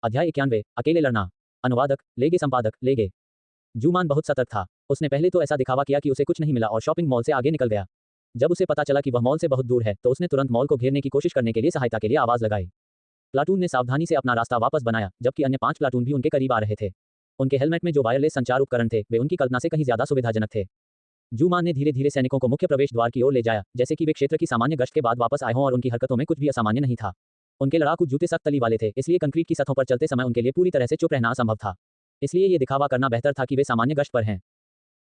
अध्याय 91 अकेले लड़ना। अनुवादक लेगे संपादक लेगे। जूमान बहुत सतर्क था। उसने पहले तो ऐसा दिखावा किया कि उसे कुछ नहीं मिला और शॉपिंग मॉल से आगे निकल गया। जब उसे पता चला कि वह मॉल से बहुत दूर है तो उसने तुरंत मॉल को घेरने की कोशिश करने के लिए सहायता के लिए आवाज लगाई। प्लाटून ने सावधानी से अपना रास्ता वापस बनाया जबकि अन्य 5 प्लाटून भी उनके करीब आ रहे थे। उनके हेलमेट में जो वायरलेस संचार उपकरण थे वे उनकी कल्पना से कहीं ज्यादा सुविधाजनक थे। जूमान ने धीरे धीरे सैनिकों को मुख्य प्रवेश द्वार की ओर ले जाया जैसे कि वे क्षेत्र की सामान्य गश्त के बाद वापस आए हों और उनकी हरकतों में कुछ भी असामान्य नहीं था। उनके लड़ाकू जूते सख्त तली वाले थे इसलिए कंक्रीट की सतहों पर चलते समय उनके लिए पूरी तरह से चुप रहना असंभव था। इसलिए ये दिखावा करना बेहतर था कि वे सामान्य गश्त पर हैं।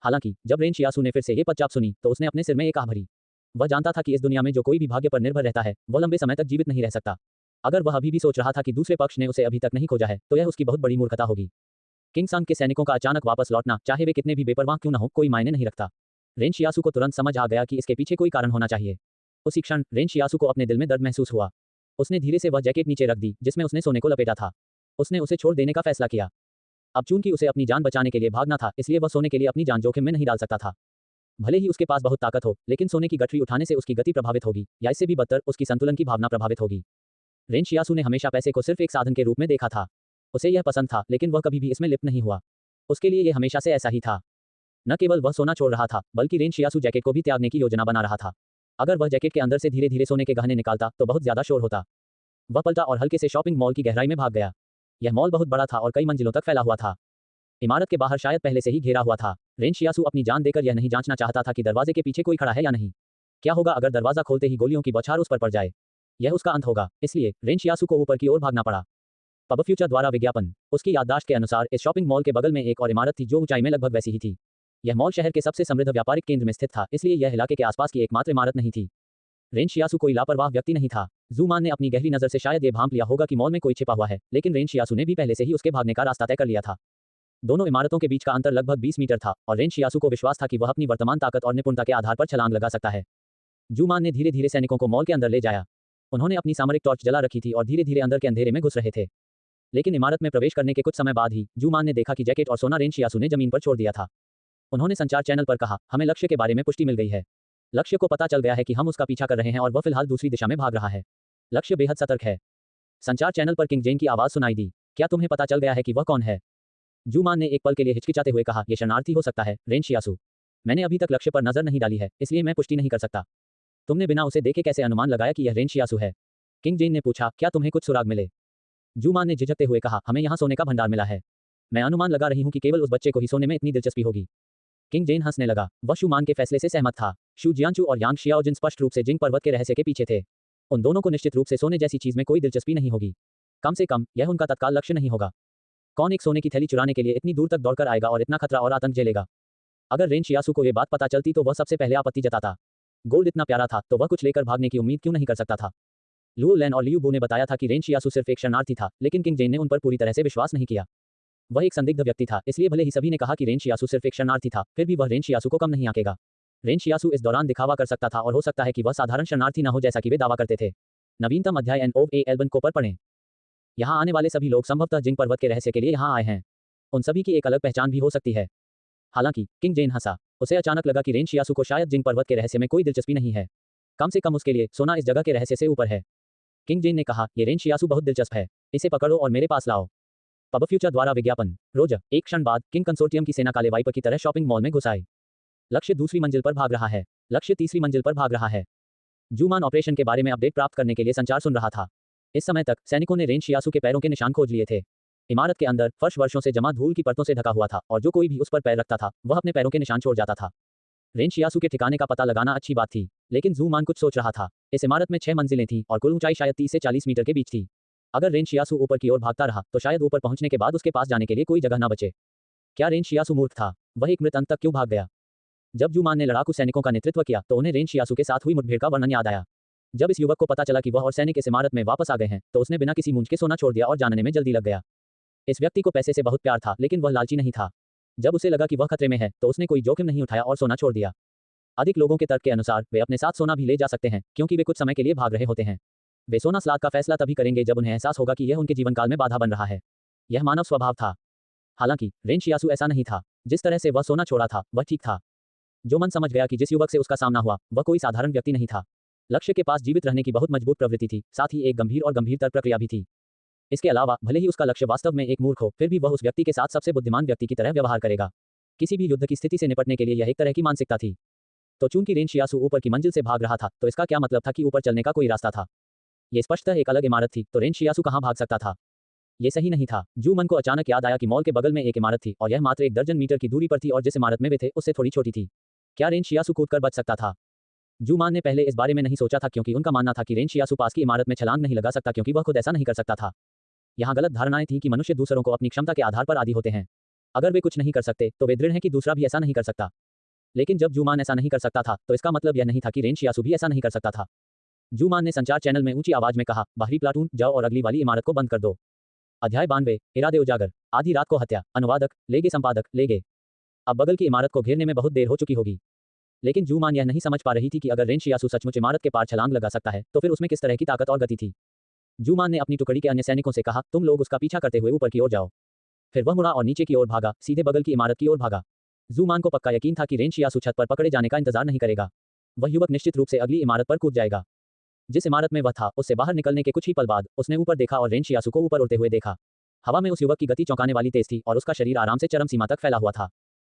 हालांकि जब रेन शियासू ने फिर से ये पदचाप सुनी तो उसने अपने सिर में एक आह भरी। वह जानता था कि इस दुनिया में जो कोई भी भाग्य पर निर्भर रहता है वह लंबे समय तक जीवित नहीं रह सकता। अगर वह अभी भी सोच रहा था कि दूसरे पक्ष ने उसे अभी तक नहीं खोजा है तो यह उसकी बहुत बड़ी मूर्खता होगी। किंग सांग के सैनिकों का अचानक वापस लौटना चाहे वे कितने भी बेपरवाह क्यों न हो कोई मायने नहीं रखता। रेन शियासू को तुरंत समझ आ गया कि इसके पीछे कोई कारण होना चाहिए। उसी क्षण रेन शियासू को अपने दिल में दर्द महसूस हुआ। उसने धीरे से वह जैकेट नीचे रख दी जिसमें उसने सोने को लपेटा था। उसने उसे छोड़ देने का फैसला किया। अब चूंकि उसे अपनी जान बचाने के लिए भागना था इसलिए वह सोने के लिए अपनी जान जोखिम में नहीं डाल सकता था। भले ही उसके पास बहुत ताकत हो लेकिन सोने की गठरी उठाने से उसकी गति प्रभावित होगी या इससे भी बदतर उसकी संतुलन की भावना प्रभावित होगी। रेन शियासू ने हमेशा पैसे को सिर्फ एक साधन के रूप में देखा था। उसे यह पसंद था लेकिन वह कभी भी इसमें लिप्त नहीं हुआ। उसके लिए यह हमेशा से ऐसा ही था। न केवल वह सोना छोड़ रहा था बल्कि रेन शियासू जैकेट को भी त्यागने की योजना बना रहा था। अगर वह जैकेट के अंदर से धीरे धीरे सोने के गहने निकालता तो बहुत ज्यादा शोर होता। वह पलटा और हल्के से शॉपिंग मॉल की गहराई में भाग गया। यह मॉल बहुत बड़ा था और कई मंजिलों तक फैला हुआ था। इमारत के बाहर शायद पहले से ही घेरा हुआ था। रेन शियासू अपनी जान देकर यह नहीं जांचना चाहता था कि दरवाजे के पीछे कोई खड़ा है या नहीं। क्या होगा अगर दरवाजा खोलते ही गोलियों की बौछार उस पर पड़ जाए? यह उसका अंत होगा। इसलिए रेन शियासू को ऊपर की ओर भागना पड़ा। पब फ्यूचर द्वारा विज्ञापन। उसकी याददाश्त के अनुसार इस शॉपिंग मॉल के बगल में एक और इमारत थी जो ऊंचाई में लगभग वैसी ही थी। यह मॉल शहर के सबसे समृद्ध व्यापारिक केंद्र में स्थित था इसलिए यह इलाके के आसपास की एकमात्र इमारत नहीं थी। रेन शियासू कोई लापरवाह व्यक्ति नहीं था। जूमान ने अपनी गहरी नजर से शायद ये भांप लिया होगा कि मॉल में कोई छिपा हुआ है लेकिन रेन शियासू ने भी पहले से ही उसके भागने का रास्ता तय कर लिया था। दोनों इमारतों के बीच का अंतर लगभग 20 मीटर था और रेन शियासू को विश्वास था कि वह अपनी वर्तमान ताकत और निपुणता के आधार पर छलांग लगा सकता है। जूमान ने धीरे धीरे सैनिकों को मॉल के अंदर ले जाया। उन्होंने अपनी सामरिक टॉर्च जला रखी थी और धीरे धीरे अंदर के अंधेरे में घुस रहे थे। लेकिन इमारत में प्रवेश करने के कुछ समय बाद ही जूमान ने देखा कि जैकेट और सोना रेन शियासू ने जमीन पर छोड़ दिया था। उन्होंने संचार चैनल पर कहा, हमें लक्ष्य के बारे में पुष्टि मिल गई है। लक्ष्य को पता चल गया है कि हम उसका पीछा कर रहे हैं और वह फिलहाल दूसरी दिशा में भाग रहा है। लक्ष्य बेहद सतर्क है। संचार चैनल पर किंग जेन की आवाज सुनाई दी। क्या तुम्हें पता चल गया है कि वह कौन है? जूमान ने एक पल के लिए हिचकिचाते हुए कहा, यह शरणार्थी हो सकता है रेन शियासू। मैंने अभी तक लक्ष्य पर नजर नहीं डाली है इसलिए मैं पुष्टि नहीं कर सकता। तुमने बिना उसे देखे कैसे अनुमान लगाया कि यह रेन शियासू है? किंग जेन ने पूछा, क्या तुम्हें कुछ सुराग मिले? जूमान ने झिझकते हुए कहा, हमें यहाँ सोने का भंडार मिला है। मैं अनुमान लगा रही हूँ कि केवल उस बच्चे को ही सोने में इतनी दिलचस्पी होगी। किंग जेन हंसने लगा। वह शूमान के फैसले से सहमत था। शू जियांचू और यांग शियाओजिन स्पष्ट रूप से जिंग पर्वत के रहस्य के पीछे थे। उन दोनों को निश्चित रूप से सोने जैसी चीज में कोई दिलचस्पी नहीं होगी। कम से कम यह उनका तत्काल लक्ष्य नहीं होगा। कौन एक सोने की थैली चुराने के लिए इतनी दूर तक दौड़कर आएगा और इतना खतरा और आतंक झेलेगा? अगर रेन शियासू को यह बात पता चलती तो वह सबसे पहले आपत्ति जताता। गोल्ड इतना प्यारा था तो वह कुछ लेकर भागने की उम्मीद क्यों नहीं कर सकता था? लुओ लैन और लियू बू ने बताया था कि रेन शियासू सिर्फ एक शरणार्थी था लेकिन किंग जेन ने उन पर पूरी तरह से विश्वास नहीं किया। वह एक संदिग्ध व्यक्ति था इसलिए भले ही सभी ने कहा कि रेन शियासू सिर्फ एक शरणार्थी था फिर भी वह रेन शियासू को कम नहीं आंकेगा। रेन शियासू इस दौरान दिखावा कर सकता था और हो सकता है कि वह साधारण शरणार्थी न हो जैसा कि वे दावा करते थे। नवीनतम अध्याय एन ओव ए एल्बन को पर पढ़ें। यहाँ आने वाले सभी लोग संभवतः जिंग पर्वत के रहस्य के लिए यहाँ आए हैं। उन सभी की एक अलग पहचान भी हो सकती है। हालांकि किंग जेन हंसा। उसे अचानक लगा कि रेन शियासू को शायद जिंग पर्वत के रहस्य में कोई दिलचस्पी नहीं है। कम से कम उसके लिए सोना इस जगह के रहस्य से ऊपर है। किंग जेन ने कहा, ये रेन शियासू बहुत दिलचस्प है। इसे पकड़ो और मेरे पास लाओ। पब फ्यूचर द्वारा विज्ञापन। रोज एक क्षण बाद किंग कंसोर्टियम की सेना काले वाइपर की तरह शॉपिंग मॉल में घुस आई। लक्ष्य दूसरी मंजिल पर भाग रहा है। लक्ष्य तीसरी मंजिल पर भाग रहा है। जूमान ऑपरेशन के बारे में अपडेट प्राप्त करने के लिए संचार सुन रहा था। इस समय तक सैनिकों ने रेन शियासू के पैरों के निशान खोज लिए थे। इमारत के अंदर फर्श वर्षों से जमा धूल की परतों से ढका हुआ था और जो कोई भी उस पर पैर रखता था वह अपने पैरों के निशान छोड़ जाता था। रेन शियासू के ठिकाने का पता लगाना अच्छी बात थी लेकिन जूमान कुछ सोच रहा था। इस इमारत में 6 मंजिलें थीं और कुल ऊंचाई शायद 30 से 40 मीटर के बीच थी। अगर रेन शियासू ऊपर की ओर भागता रहा तो शायद ऊपर पहुंचने के बाद उसके पास जाने के लिए कोई जगह न बचे। क्या रेन शियासू मूर्ख था? वह एक मृत अंत तक क्यों भाग गया? जब जूमान ने लड़ाकू सैनिकों का नेतृत्व किया तो उन्हें रेन शियासू के साथ हुई मुठभेड़ का वर्णन याद आया। जब इस युवक को पता चला कि वह और सैनिक इस इमारत में वापस आ गए हैं तो उसने बिना किसी मूंज के सोना छोड़ दिया और जानने में जल्दी लग गया। इस व्यक्ति को पैसे से बहुत प्यार था लेकिन वह लालची नहीं था। जब उसे लगा कि वह खतरे में है तो उसने कोई जोखिम नहीं उठाया और सोना छोड़ दिया। अधिक लोगों के तर्क के अनुसार वे अपने साथ सोना भी ले जा सकते हैं क्योंकि वे कुछ समय के लिए भाग रहे होते हैं। वे सोना स्लाद का फैसला तभी करेंगे जब उन्हें एहसास होगा कि यह उनके जीवन काल में बाधा बन रहा है। यह मानव स्वभाव था। हालांकि रेन शियासू ऐसा नहीं था। जिस तरह से वह सोना छोड़ा था वह ठीक था। जो मन समझ गया कि जिस युवक से उसका सामना हुआ वह कोई साधारण व्यक्ति नहीं था। लक्ष्य के पास जीवित रहने की बहुत मजबूत प्रवृत्ति थी, साथ ही एक गंभीर और गंभीरतर प्रक्रिया भी थी। इसके अलावा भले ही उसका लक्ष्य वास्तव में एक मूर्ख हो, फिर भी वह उस व्यक्ति के साथ सबसे बुद्धिमान व्यक्ति की तरह व्यवहार करेगा। किसी भी युद्ध की स्थिति से निपटने के लिए यह एक तरह की मानसिकता थी। तो चूंकि रेन शियासु ऊपर की मंजिल से भाग रहा था, तो इसका क्या मतलब था कि ऊपर चलने का कोई रास्ता था? ये स्पष्टतः एक अलग इमारत थी, तो रेन शियासु कहाँ भाग सकता था? ये सही नहीं था। जू मन को अचानक याद आया कि मॉल के बगल में एक इमारत थी और यह मात्र 1 दर्जन मीटर की दूरी पर थी और जिस इमारत में वे थे उससे थोड़ी छोटी थी। क्या रेन शियासु कूदकर बच सकता था? जू मान ने पहले इस बारे में नहीं सोचा था क्योंकि उनका मानना था कि रेन शियासु पास की इमारत में छलांग नहीं लगा सकता क्योंकि वह खुद ऐसा नहीं कर सकता था। यहाँ गलत धारणाएं थीं कि मनुष्य दूसरों को अपनी क्षमता के आधार पर आदी होते हैं। अगर वे कुछ नहीं कर सकते तो वे दृढ़ हैं कि दूसरा भी ऐसा नहीं कर सकता। लेकिन जब जू मान ऐसा नहीं कर सकता था तो इसका मतलब यह नहीं था कि रेन शियासु भी ऐसा नहीं कर सकता था। जू मान ने संचार चैनल में ऊंची आवाज में कहा, बाहरी प्लाटून जाओ और अगली वाली इमारत को बंद कर दो। अध्याय 92, इरादे उजागर। आधी रात को हत्या। अनुवादक लेगे संपादक लेगे। अब बगल की इमारत को घेरने में बहुत देर हो चुकी होगी। लेकिन जू मान यह नहीं समझ पा रही थी कि अगर रेन शियासु सचमुच इमारत के पार छलांग लगा सकता है तो फिर उसमें किस तरह की ताकत और गति थी। जू मान ने अपनी टुकड़ी के अन्य सैनिकों से कहा, तुम लोग उसका पीछा करते हुए ऊपर की ओर जाओ। फिर वह मुड़ा और नीचे की ओर भागा, सीधे बगल की इमारत की ओर भागा। जू मान को पक्का यकीन था कि रेन शियासु छत पर पकड़े जाने का इंतजार नहीं करेगा। वह युवक निश्चित रूप से अगली इमारत पर कूद जाएगा। जिस इमारत में वह था उससे बाहर निकलने के कुछ ही पल बाद उसने ऊपर देखा और रेन शियासु को ऊपर उड़ते हुए देखा। हवा में उस युवक की गति चौंकाने वाली तेज थी और उसका शरीर आराम से चरम सीमा तक फैला हुआ था।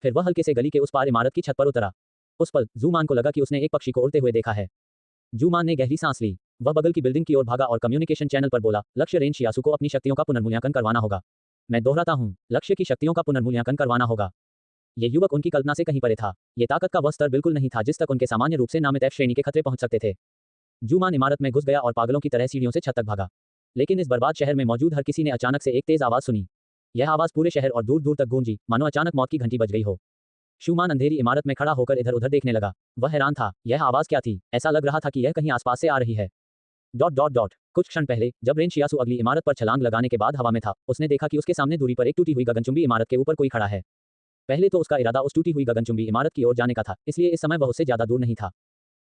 फिर वह हल्के से गली के उस पार इमारत की छत पर उतरा। उस पल जू मान को लगा कि उसने एक पक्षी को उड़ते हुए देखा है। जू मान ने गहरी सांस ली। वह बगल की बिल्डिंग की ओर भागा और कम्युनिकेशन चैनल पर बोला, लक्ष्य रेन शियासु को अपनी शक्तियों का पुनर्मूल्यांकन करवाना होगा। मैं दोहराता हूँ, लक्ष्य की शक्तियों का पुनर्मूल्यांकन करवाना होगा। ये युवक उनकी कल्पना से कहीं परे था। ये ताकत का वह स्तर बिल्कुल नहीं था जिस तक उनके सामान्य रूप से नामित F श्रेणी के खतरे पहुंच सकते थे। जू मान इमारत में घुस गया और पागलों की तरह सीढ़ियों से छत तक भागा। लेकिन इस बर्बाद शहर में मौजूद हर किसी ने अचानक से एक तेज आवाज सुनी। यह आवाज पूरे शहर और दूर दूर तक गूंजी, मानो अचानक मौत की घंटी बज गई हो। शूमान अंधेरी इमारत में खड़ा होकर इधर उधर देखने लगा। वह हैरान था, यह आवाज क्या थी? ऐसा लग रहा था कि यह कहीं आसपास से आ रही है। कुछ क्षण पहले जब रेन शियासु अगली इमारत पर छलांग लगाने के बाद हवा में था, उसने देखा कि उसके सामने दूरी पर एक टूटी हुई गगनचुंबी इमारत के ऊपर कोई खड़ा है। पहले तो उसका इरादा उस टूटी हुई गगनचुंबी इमारत की ओर जाने का था, इसलिए इस समय वह उससे ज्यादा दूर नहीं था।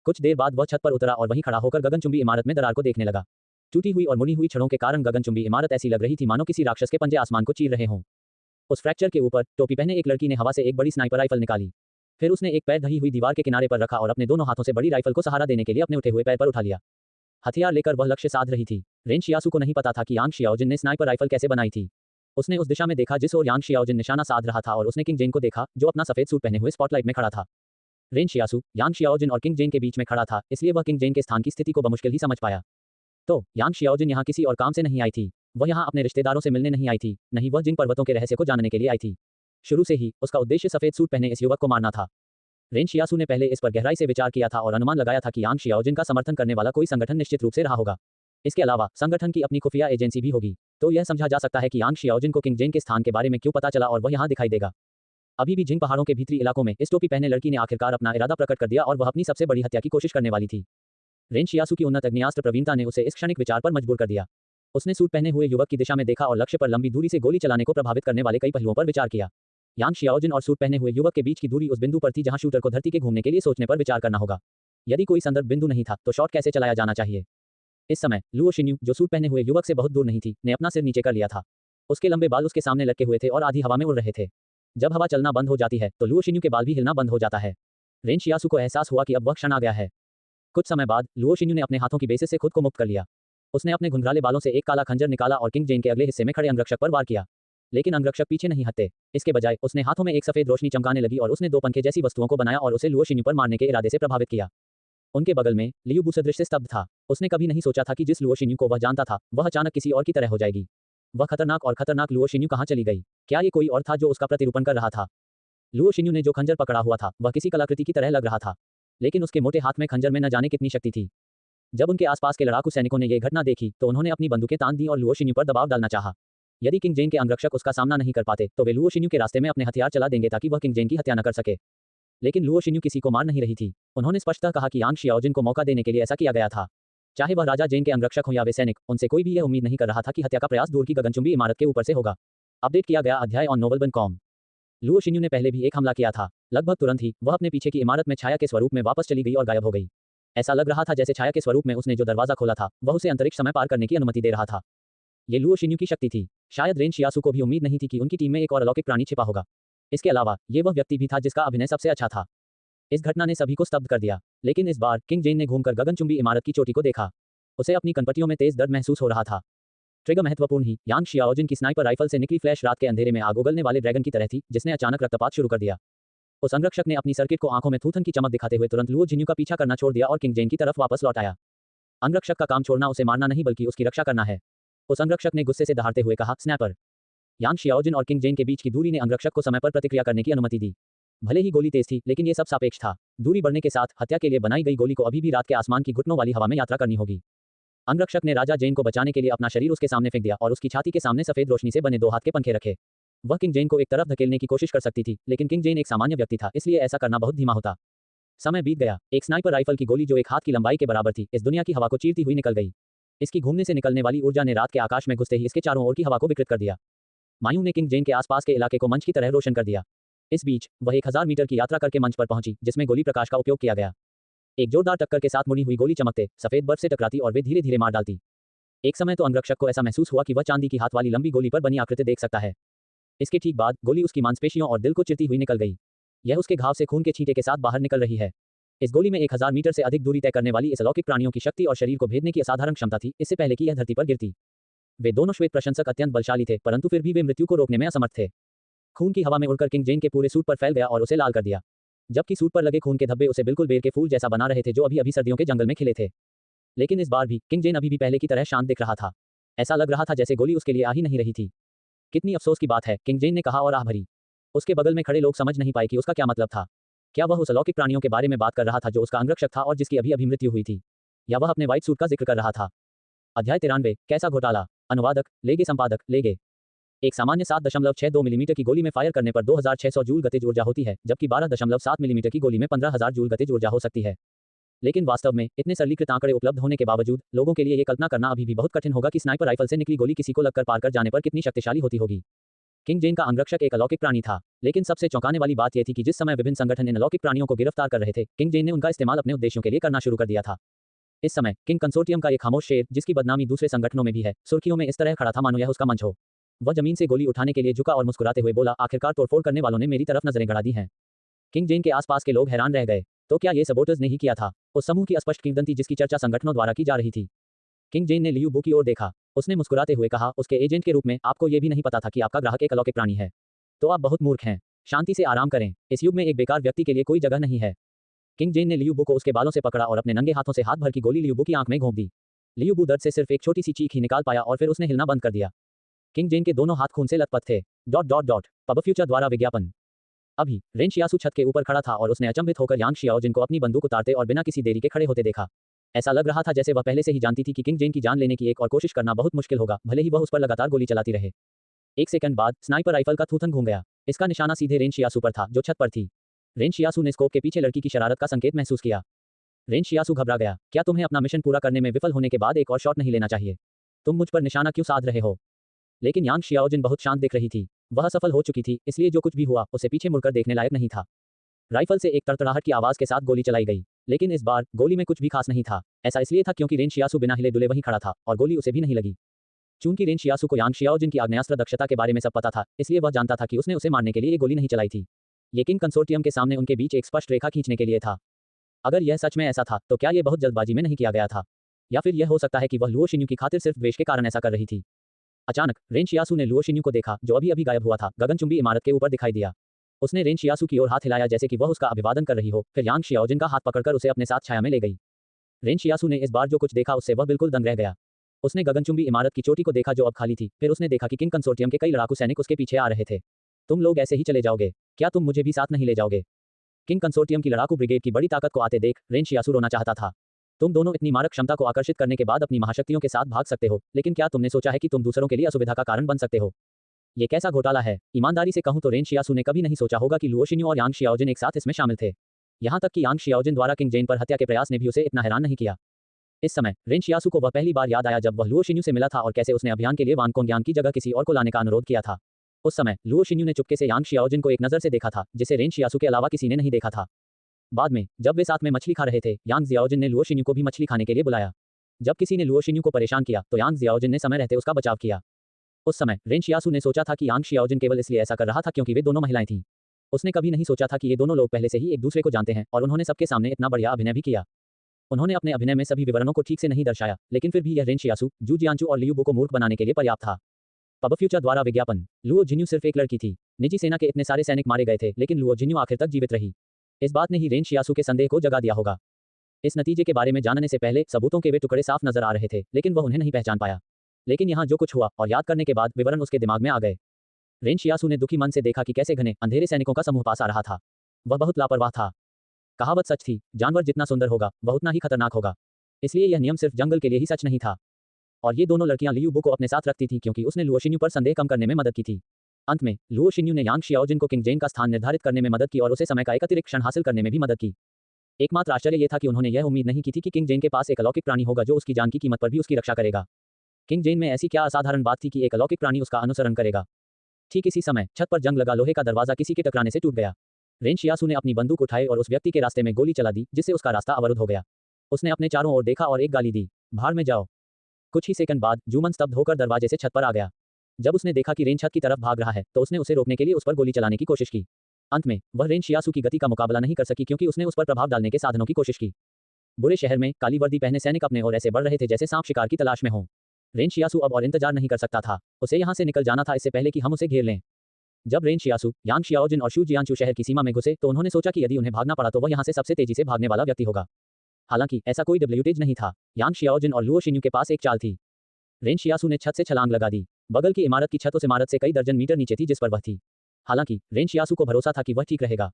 कुछ देर बाद वह छत पर उतरा और वहीं खड़ा होकर गगनचुंबी इमारत में दरार को देखने लगा। टूटी हुई और मुड़ी हुई छड़ों के कारण गगनचुंबी इमारत ऐसी लग रही थी मानो किसी राक्षस के पंजे आसमान को चीर रहे हों। उस फ्रैक्चर के ऊपर टोपी पहने एक लड़की ने हवा से एक बड़ी स्नाइपर राइफल निकाली। फिर उसने एक पैर ढही हुई दीवार के किनारे पर रखा और अपने दोनों हाथों से बड़ी राइफल को सहारा देने के लिए अपने उठे हुए पैर पर उठा लिया। हथियार लेकर वह लक्ष्य साध रही थी। रेन शियासु को नहीं पता था कि यांग शियाओजिन ने स्नाइपर राइफल कैसे बनाई थी। उसने उस दिशा में देखा जिस ओर यांग शियाओजिन निशाना साध रहा था और उसने किंग जेन को देखा जो अपना सफेद सूट पहने हुए स्पॉटलाइट में खड़ा था। रेन शियासु यांग शियाओजिन और किंग जेन के बीच में खड़ा था, इसलिए वह किंग जेन के स्थान की स्थिति को बमुश्किल ही समझ पाया। तो यांग शियाओजिन यहाँ किसी और काम से नहीं आई थी। वह यहाँ अपने रिश्तेदारों से मिलने नहीं आई थी, नहीं वह जिन पर्वतों के रहस्य को जानने के लिए आई थी। शुरू से ही उसका उद्देश्य सफेद सूट पहने इस युवक को मारना था। रेन शियासु ने पहले इस पर गहराई से विचार किया था और अनुमान लगाया था कि यांग शियाओजिन का समर्थन करने वाला कोई संगठन निश्चित रूप से रहा होगा। इसके अलावा संगठन की अपनी खुफिया एजेंसी भी होगी। तो यह समझा जा सकता है कि यांग शियाओजिन को किंग जेन के स्थान के बारे में क्यों पता चला और वह यहाँ दिखाई देगा। अभी भी जिंग पहाड़ों के भीतरी इलाकों में इस टोपी पहने लड़की ने आखिरकार अपना इरादा प्रकट कर दिया और वह अपनी सबसे बड़ी हत्या की कोशिश करने वाली थी। रेन शियासु की उन्नत अग्नियास्त्र प्रवीणता ने उसे इस क्षणिक विचार पर मजबूर कर दिया। उसने सूट पहने हुए युवक की दिशा में देखा और लक्ष्य पर लंबी दूरी से गोली चलाने को प्रभावित करने वाले कई पहलुओं पर विचार किया। यांग शियाओजिन और सूट पहने हुए युवक के बीच की दूरी उस बिंदु पर थी जहां शूटर को धरती के घूमने के लिए सोचने पर विचार करना होगा। यदि कोई संदर्भ बिंदु नहीं था तो शॉट कैसे चलाया जाना चाहिए? इस समय लुओ शिन्यू, जो सूट पहने हुए युवक से बहुत दूर नहीं थी, ने अपना सिर नीचे कर लिया था। उसके लंबे बाल उसके सामने लटके हुए थे और आधी हवा में उड़ रहे थे। जब हवा चलना बंद हो जाती है तो लुओ शिन्यू के बाल भी हिलना बंद हो जाता है। रेन शियासु को एहसास हुआ कि अब वह क्षण आ गया है। कुछ समय बाद लुओ शिन्यू ने अपने हाथों की बेसिस से खुद को मुक्त कर लिया। उसने अपने घुंघराले बालों से एक काला खंजर निकाला और किंग जेन के अगले हिस्से में खड़े अंगरक्षक पर वार किया। लेकिन अंगरक्षक पीछे नहीं हटे। इसके बजाय उसने हाथों में एक सफेद रोशनी चमकाने लगी और उसने 2 पंखे जैसी वस्तुओं को बनाया और उसे लुओ शिन्यू पर मारने के इरादे से प्रभावित किया। उनके बगल में लियू बू सदृश से स्तब्ध था। उसने कभी नहीं सोचा था कि जिस लुओ शिन्यू को वह जानता था वह अचानक किसी और की तरह हो जाएगी। वह खतरनाक लुओ शिन्यू कहाँ चली गई? क्या ये कोई और था जो उसका प्रतिरूपण कर रहा था? लुओ शिन्यू ने जो खंजर पकड़ा हुआ था वह किसी कलाकृति की तरह लग रहा था, लेकिन उसके मोटे हाथ में खंजर में न जाने कितनी शक्ति थी। जब उनके आसपास के लड़ाकू सैनिकों ने यह घटना देखी तो उन्होंने अपनी बंदूकें तान दी और लुओ शिन्यू पर दबाव डालना चाहा। यदि किंग जेन के अंगरक्षक उसका सामना नहीं कर पाते तो वे लुओ शिन्यू के रास्ते में अपने हथियार चला देंगे ताकि वह किंग जेन की हत्या न कर सके। लेकिन लुओ शिन्यू किसी को मार नहीं रही थी। उन्होंने स्पष्टतः कहा कि यांग शियाओजिन को मौका देने के लिए ऐसा किया गया था। चाहे वह राजा जेन के अंगरक्षक हो या वे सैनिक, उनसे कोई भी यह उम्मीद नहीं कर रहा था कि हत्या का प्रयास दूर की गगनचुंबी इमारत के ऊपर से होगा। अपडेट किया गया अध्याय ऑन novelbun.com। लुओ शिन्यू ने पहले भी एक हमला किया था। लगभग तुरंत ही वह अपने पीछे की इमारत में छाया के स्वरूप में वापस चली गई और गायब हो गई। ऐसा लग रहा था जैसे छाया के स्वरूप में उसने जो दरवाजा खोला था वह उसे अंतरिक्ष समय पार करने की अनुमति दे रहा था। ये लुओ शिन्यू की शक्ति थी। शायद रेन शियासु को भी उम्मीद नहीं थी कि उनकी टीम में एक और अलौकिक प्राणी छिपा होगा। इसके अलावा ये वह व्यक्ति भी था जिसका अभिनय सबसे अच्छा था। इस घटना ने सभी को स्तब्ध कर दिया। लेकिन इस बार किंग जेन ने घूमकर गगनचुंबी इमारत की चोटी को देखा। उसे अपनी कनपटियों में तेज दर्द महसूस हो रहा था। ट्रिगर महत्वपूर्ण ही यांग शियाओजिन की स्नाइपर राइफल से निकली फ्लैश रात के अंधेरे में आग उगलने वाले ड्रैगन की तरह थी, जिसने अचानक रक्तपात शुरू कर दिया। उस अंगरक्षक ने अपनी सर्किट को आंखों में थूथन की चमक दिखाते हुए तुरंत लुओ जिन्यू का पीछा करना छोड़ दिया और किंग जेन की तरफ वापस लौट आया। अंगरक्षक का काम छोड़ना उसे मारना नहीं बल्कि उसकी रक्षा करना है। उस अंगरक्षक ने गुस्से से दहाड़ते हुए कहा, स्नैपर। यांग शियाओजिन और किंग जेन के बीच की दूरी ने अंगरक्षक को समय पर प्रतिक्रिया करने की अनुमति दी। भले ही गोली तेज थी, लेकिन ये सब सापेक्ष था। दूरी बढ़ने के साथ हत्या के लिए बनाई गई गोली को अभी भी रात के आसमान की घुटनों वाली हवा में यात्रा करनी होगी। अंगरक्षक ने राजा जेन को बचाने के लिए अपना शरीर उसके सामने फेंक दिया और उसकी छाती के सामने सफेद रोशनी से बने 2 हाथ के पंखे रखे। वह किंग जेन को एक तरफ धकेलने की कोशिश कर सकती थी, लेकिन किंग जेन एक सामान्य व्यक्ति था, इसलिए ऐसा करना बहुत धीमा होता। समय बीत गया। एक स्नाइपर राइफल की गोली जो एक हाथ की लंबाई के बराबर थी, इस दुनिया की हवा को चीरती हुई निकल गई। इसकी घूमने से निकलने वाली ऊर्जा ने रात के आकाश में घुसते ही इसके चारों ओर की हवा को विकृत कर दिया। मायूं ने किंग जेन के आसपास के इलाके को मंच की तरह रोशन कर दिया। इस बीच वह 1000 मीटर की यात्रा करके मंच पर पहुंची, जिसमें गोली प्रकाश का उपयोग किया गया। एक जोरदार टक्कर के साथ मुड़ी हुई गोली चमकते सफेद बर्फ से टकराती और वे धीरे धीरे मार डालती। एक समय तो अंगरक्षक को ऐसा महसूस हुआ कि वह चांदी की हाथ वाली लंबी गोली पर बनी आकृति देख सकता है। इसके ठीक बाद गोली उसकी मांसपेशियों और दिल को चिरती हुई निकल गई। यह उसके घाव से खून के छींटे के साथ बाहर निकल रही है। इस गोली में 1000 मीटर से अधिक दूरी तय करने वाली इस अलौकिक प्राणियों की शक्ति और शरीर को भेदने की असाधारण क्षमता थी, इससे पहले कि यह धरती पर गिरती। वे दोनों श्वेत प्रशंसक अत्यंत बलशाली थे, परंतु फिर भी वे मृत्यु को रोकने में असमर्थ थे। खून की हवा में उड़कर किंग जेन के पूरे सूट पर फैल गया और उसे लाल कर दिया, जबकि सूट पर लगे खून के धब्बे उसे बिल्कुल बेर के फूल जैसा बना रहे थे जो अभी अभी सर्दियों के जंगल में खिले थे। लेकिन इस बार भी किंग जेन अभी भी पहले की तरह शांत दिख रहा था। ऐसा लग रहा था जैसे गोली उसके लिए आ ही नहीं रही थी। कितनी अफसोस की बात है, किंग जेन ने कहा और आह भरी। उसके बगल में खड़े लोग समझ नहीं पाए कि उसका क्या मतलब था। क्या वह उस अलौकिक प्राणियों के बारे में बात कर रहा था जो उसका अंगरक्षक था और जिसकी अभी अभी मृत्यु हुई थी, या वह अपने व्हाइट सूट का जिक्र कर रहा था। अध्याय 93 कैसा घोटाला। अनुवादक लेगे संपादक लेगे। एक सामान्य 7.62 मिलीमीटर की गोली में फायर करने पर 2600 जूल गतिज ऊर्जा होती है, जबकि 12.7 मिलीमीटर की गोली में 15000 जूल गतिज ऊर्जा हो सकती है। लेकिन वास्तव में इतने सरलीकृत आंकड़े उपलब्ध होने के बावजूद लोगों के लिए ये कल्पना करना अभी भी बहुत कठिन होगा कि स्नाइपर राइफल से निकली गोली किसी को लगकर पार कर जाने पर कितनी शक्तिशाली होती होगी। किंग जेन का अंगरक्षक एक अलौकिक प्राणी था, लेकिन सबसे चौंकाने वाली बात यह थी कि जिस समय विभिन्न संगठन इन अलौकिक प्राणियों को गिरफ्तार कर रहे थे, किंग जेन ने उनका इस्तेमाल अपने उद्देश्यों के लिए करना शुरू कर दिया था। इस समय किंग कंसोर्टियम का एक खामोश शेर, जिसकी बदनामी दूसरे संगठनों में भी है, सुर्खियों में इस तरह खड़ा था मानो यह उसका मंच हो। वह जमीन से गोली उठाने के लिए झुका और मुस्कुराते हुए बोला, आखिरकार तोड़फोड़ करने वालों ने मेरी तरफ नजरें गड़ा दी हैं। किंग जेन के आसपास के लोग हैरान रह गए। तो क्या ये सबोटर्स ने ही किया था? उस समूह की अस्पष्ट किंवदंती जिसकी चर्चा संगठनों द्वारा की जा रही थी। किंग जेन ने लियू बू की ओर देखा। उसने मुस्कुराते हुए कहा, उसके एजेंट के रूप में आपको ये भी नहीं पता था कि आपका ग्राहक एक अलौकिक प्राणी है। तो आप बहुत मूर्ख हैं। शांति से आराम करें। इस युग में एक बेकार व्यक्ति के लिए कोई जगह नहीं है। किंग जेन ने लियू बू को उसके बालों से पकड़ा और अपने नंगे हाथों से हाथ भर की गोली लियू बू की आंख में घोंप दी। लियू बू दर्द से सिर्फ एक छोटी सी चीख ही निकाल पाया और फिर उसने हिलना बंद कर दिया। किंग जेन के दोनों हाथ खून से लथपथ थे। पब फ्यूचर द्वारा विज्ञापन। अभी रेन शियासु छत के ऊपर खड़ा था और उसने अचंभित होकर यांग शियाओजिन को अपनी बंदूक उतारते और बिना किसी देरी के खड़े होते देखा। ऐसा लग रहा था जैसे वह पहले से ही जानती थी कि किंग जेन की जान लेने की एक और कोशिश करना बहुत मुश्किल होगा, भले ही वह उस पर लगातार गोली चलाती रहे। एक सेकंड बाद स्नाइपर राइफल का थूथन घूम गया। इसका निशाना सीधे रेन शियासु पर था, जो छत पर थी। रेन शियासु ने स्कोप के पीछे लड़की की शरारत का संकेत महसूस किया। रेन शियासु घबरा गया। क्या तुम्हें अपना मिशन पूरा करने में विफल होने के बाद एक और शॉट नहीं लेना चाहिए? तुम मुझ पर निशाना क्यों साध रहे हो? लेकिन यांग शियाओजिन बहुत शांत दिख रही थी। वह सफल हो चुकी थी, इसलिए जो कुछ भी हुआ उसे पीछे मुड़कर देखने लायक नहीं था। राइफल से एक तड़तड़ाहट की आवाज के साथ गोली चलाई गई, लेकिन इस बार गोली में कुछ भी खास नहीं था। ऐसा इसलिए था क्योंकि रेन शियासु बिना हिले डुले वहीं खड़ा था और गोली उसे भी नहीं लगी। चूंकि रेन शियासु को यांग शियाओजिन की आग्नेयास्त्र दक्षता के बारे में सब पता था, इसलिए वह जानता था कि उसने उसे मारने के लिए ये गोली नहीं चलाई थी। ये किंग कंसोर्टियम के सामने उनके बीच एक स्पष्ट रेखा खींचने के लिए था। अगर यह सच में ऐसा था, तो क्या ये बहुत जल्दबाजी में नहीं किया गया था? या फिर यह हो सकता है कि वह लुओ शिन्यू की खातिर सिर्फ द्वेष के कारण ऐसा कर रही थी? अचानक रेन शियासु ने लुओ शिन्यू को देखा, जो अभी अभी गायब हुआ था, गगनचुंबी इमारत के ऊपर दिखाई दिया। उसने रेन शियासु की ओर हाथ हिलाया जैसे कि वह उसका अभिवादन कर रही हो, फिर यांग शियाओजिन का हाथ पकड़कर उसे अपने साथ छाया में ले गई। रेन शियासु ने इस बार जो कुछ देखा उससे वह बिल्कुल दंग रह गया। उसने गगनचुंबी इमारत की चोटी को देखा जो अब खाली थी, फिर उसने देखा कि किंग कंसोर्टियम के कई लड़ाकू सैनिक उसके पीछे आ रहे थे। तुम लोग ऐसे ही चले जाओगे? क्या तुम मुझे भी साथ नहीं ले जाओगे? किंग कंसोर्टियम की लड़ाकू ब्रिगेड की बड़ी ताकत को आते देख रेन शियासु रोना चाहता था। तुम दोनों इतनी मारक क्षमता को आकर्षित करने के बाद अपनी महाशक्तियों के साथ भाग सकते हो, लेकिन क्या तुमने सोचा है कि तुम दूसरों के लिए असुविधा का कारण बन सकते हो? ये कैसा घोटाला है? ईमानदारी से कहूं तो रेन शियासु ने कभी नहीं सोचा होगा कि लुओ शिन्यू और यांग शियाओजिन एक साथ इसमें शामिल थे। यहां तक कि यांग शियाओजिन द्वारा किंग जेन पर हत्या के प्रयास ने भी उसे इतना हैरान नहीं किया। इस समय रेन शियासु को वह पहली बार याद आया जब वह लुओ शिन्यू से मिला था और कैसे उसने अभियान के लिए वांग कोंग्यांग की जगह किसी और को लाने का अनुरोध किया था। उस समय लुओ शिन्यू ने चुपके से यांग शियाओजिन को एक नजर से देखा था, जिसे रेन शियासु के अलावा किसी ने नहीं देखा था। बाद में जब वे साथ में मछली खा रहे थे, यांग जियाओजिन ने लुओ शिन्यू को भी मछली खाने के लिए बुलाया। जब किसी ने लुओ शिन्यू को परेशान किया तो यांग जियाओजिन ने समय रहते उसका बचाव किया। उस समय रेन शियासु ने सोचा था कि यांग शियाओजिन केवल इसलिए ऐसा कर रहा था क्योंकि वे दोनों महिलाएं थीं। उसने कभी नहीं सोचा था कि ये दोनों लोग पहले से ही एक दूसरे को जानते हैं और उन्होंने सबके सामने इतना बढ़िया अभिनय भी किया। उन्होंने अपने अभिनय में सभी विवरणों को ठीक से नहीं दर्शाया, लेकिन फिर भी यह रेन शियासु, जू जियांचू और लियू बो को मूर्ख बनाने के लिए पर्याप्त था। पब फ्यूचर द्वारा विज्ञापन। लुओ जिन्यू सिर्फ एक लड़की थी। निजी सेना के इतने सारे सैनिक मारे गए थे, लेकिन लुओ जिन्यू आखिर तक जीवित रही। इस बात ने ही रेन शियासु के संदेह को जगा दिया होगा। इस नतीजे के बारे में जानने से पहले सबूतों के वे टुकड़े साफ नजर आ रहे थे, लेकिन वह उन्हें नहीं पहचान पाया। लेकिन यहाँ जो कुछ हुआ और याद करने के बाद विवरण उसके दिमाग में आ गए। रेन शियासु ने दुखी मन से देखा कि कैसे घने अंधेरे सैनिकों का समूह पास आ रहा था। वह बहुत लापरवाह था। कहावत सच थी, जानवर जितना सुंदर होगा वह उतना ही खतरनाक होगा। इसलिए यह नियम सिर्फ जंगल के लिए ही सच नहीं था। और ये दोनों लड़कियां लियू बो को अपने साथ रखती थी क्योंकि उसने लुओ शिन्यू पर संदेह कम करने में मदद की थी। अंत में लुओ शिन्यू ने यांग शियाओजिन को किंग जेन का स्थान निर्धारित करने में मदद की और उसे समय का एक अतिरिक्त क्षण हासिल करने में भी मदद की। एकमात्र आश्चर्य यह था कि उन्होंने यह उम्मीद नहीं की थी कि किंग जेन के पास एक अलौकिक प्राणी होगा जो उसकी जान की कीमत पर भी उसकी रक्षा करेगा। किंग जेन में ऐसी क्या असाधारण बात थी कि एक अलौकिक प्राणी उसका अनुसरण करेगा। ठीक इसी समय छत पर जंग लगा लोहे का दरवाजा किसी के टकराने से टूट गया। रेन शियासु ने अपनी बंदूक उठाई और उस व्यक्ति के रास्ते में गोली चला दी, जिससे उसका रास्ता अवरुद्ध हो गया। उसने अपने चारों ओर देखा और एक गाली दी, भाड़ में जाओ। कुछ ही सेकंड बाद जूमन स्तब्ध होकर दरवाजे से छत पर आ गया। जब उसने देखा कि रेन छत की तरफ भाग रहा है तो उसने उसे रोकने के लिए उस पर गोली चलाने की कोशिश की। अंत में वह रेन शियासु की गति का मुकाबला नहीं कर सकी क्योंकि उसने उस पर प्रभाव डालने के साधनों की कोशिश की। बुरे शहर में काली वर्दी पहने सैनिक अपने और ऐसे बढ़ रहे थे जैसे सांप शिकार की तलाश में हो। रेन शियासु अब और इंतजार नहीं कर सकता था, उसे यहाँ से निकल जाना था इससे पहले कि हम उसे घेर लें। जब रेन शियासु, यांग शियाओजिन और शू जियांचू शहर की सीमा में घुसे तो उन्होंने सोचा कि यदि उन्हें भागना पड़ा तो वह यहाँ से सबसे तेजी से भागने वाला व्यक्ति होगा। हालांकि ऐसा कोई डब्ल्यूटेज नहीं था। यांग शियाओजिन और लुओ शिन्यू के पास एक चाल थी। रेन शियासु ने छत से छलांग लगा दी। बगल की इमारत की छत उस इमारत से कई दर्जन मीटर नीचे थी जिस पर वह थी। हालांकि रेन शियासु को भरोसा था कि वह ठीक रहेगा।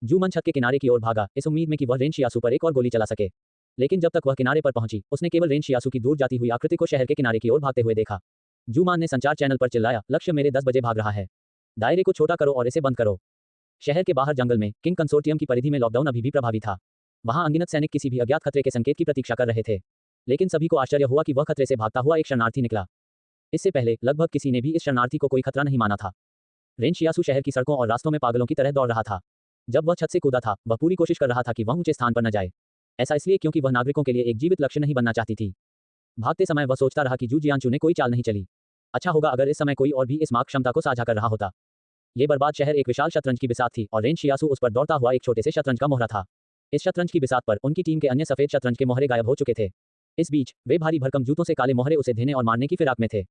जूमन छत के किनारे की ओर भागा, इस उम्मीद में कि वह रेन शियासु पर एक और गोली चला सके। लेकिन जब तक वह किनारे पर पहुंची, उसने केवल रेन शियासु की दूर जाती हुई आकृति को शहर के किनारे की ओर भागते हुए देखा। जूमान ने संचार चैनल पर चिल्लाया, लक्ष्य मेरे 10 बजे भाग रहा है। दायरे को छोटा करो और इसे बंद करो। शहर के बाहर जंगल में किंग कंसोर्टियम की परिधि में लॉकडाउन अभी भी प्रभावी था। वहां अनगिनत सैनिक किसी भी अज्ञात खतरे के संकेत की प्रतीक्षा कर रहे थे। लेकिन सभी को आश्चर्य हुआ कि वह खतरे से भागता हुआ एक शरणार्थी निकला। इससे पहले लगभग किसी ने भी इस शरणार्थी को कोई खतरा नहीं माना था। रेन शियासु शहर की सड़कों और रास्तों में पागलों की तरह दौड़ रहा था। जब वह छत से कूदा था, वह पूरी कोशिश कर रहा था कि वह ऊंचे स्थान पर न जाए। ऐसा इसलिए क्योंकि वह नागरिकों के लिए एक जीवित लक्ष्य नहीं बनना चाहती थी। भागते समय वह सोचता रहा कि जू जियांचू ने कोई चाल नहीं चली। अच्छा होगा अगर इस समय कोई और भी इस मार्ग क्षमता को साझा कर रहा होता। ये बर्बाद शहर एक विशाल शतरंज की बिसात थी और रेन शियासु उस पर दौड़ता हुआ एक छोटे से शतरंज का मोहरा था। इस शतरंज की बिसात पर उनकी टीम के अन्य सफेद शतरंज के मोहरे गायब हो चुके थे। इस बीच वे भारी भरकम जूतों से काले मोहरे उसे देने और मारने की फिराक में थे।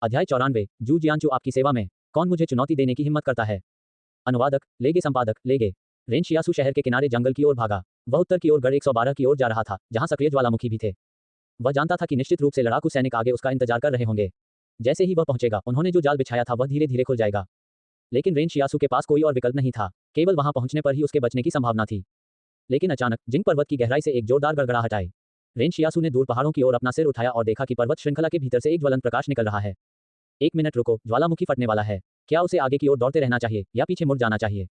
अध्याय 94, जू जियांचू आपकी सेवा में। कौन मुझे चुनौती देने की हिम्मत करता है। अनुवादक, लेगे संपादक, लेगे। रेन शियासु शहर के किनारे जंगल की ओर भागा। वह उत्तर की ओर गढ़ 112 की ओर जा रहा था, जहां सक्रिय ज्वालामुखी भी थे। वह जानता था कि निश्चित रूप से लड़ाकू सैनिक आगे उसका इंतजार कर रहे होंगे। जैसे ही वह पहुंचेगा, उन्होंने जो जाल बिछाया था वह धीरे धीरे खुल जाएगा। लेकिन रेन शियासु के पास कोई और विकल्प नहीं था, केवल वहां पहुंचने पर ही उसके बचने की संभावना थी। लेकिन अचानक जिंग पर्वत की गहराई से एक जोरदार गड़गड़ाहट आई। रेन शियासु ने दूर पहाड़ों की ओर अपना सिर उठाया और देखा कि पर्वत श्रृंखला के भीतर से एक ज्वलंत प्रकाश निकल रहा है। 1 मिनट रुको, ज्वालामुखी फटने वाला है। क्या उसे आगे की ओर दौड़ते रहना चाहिए या पीछे मुड़ जाना चाहिए।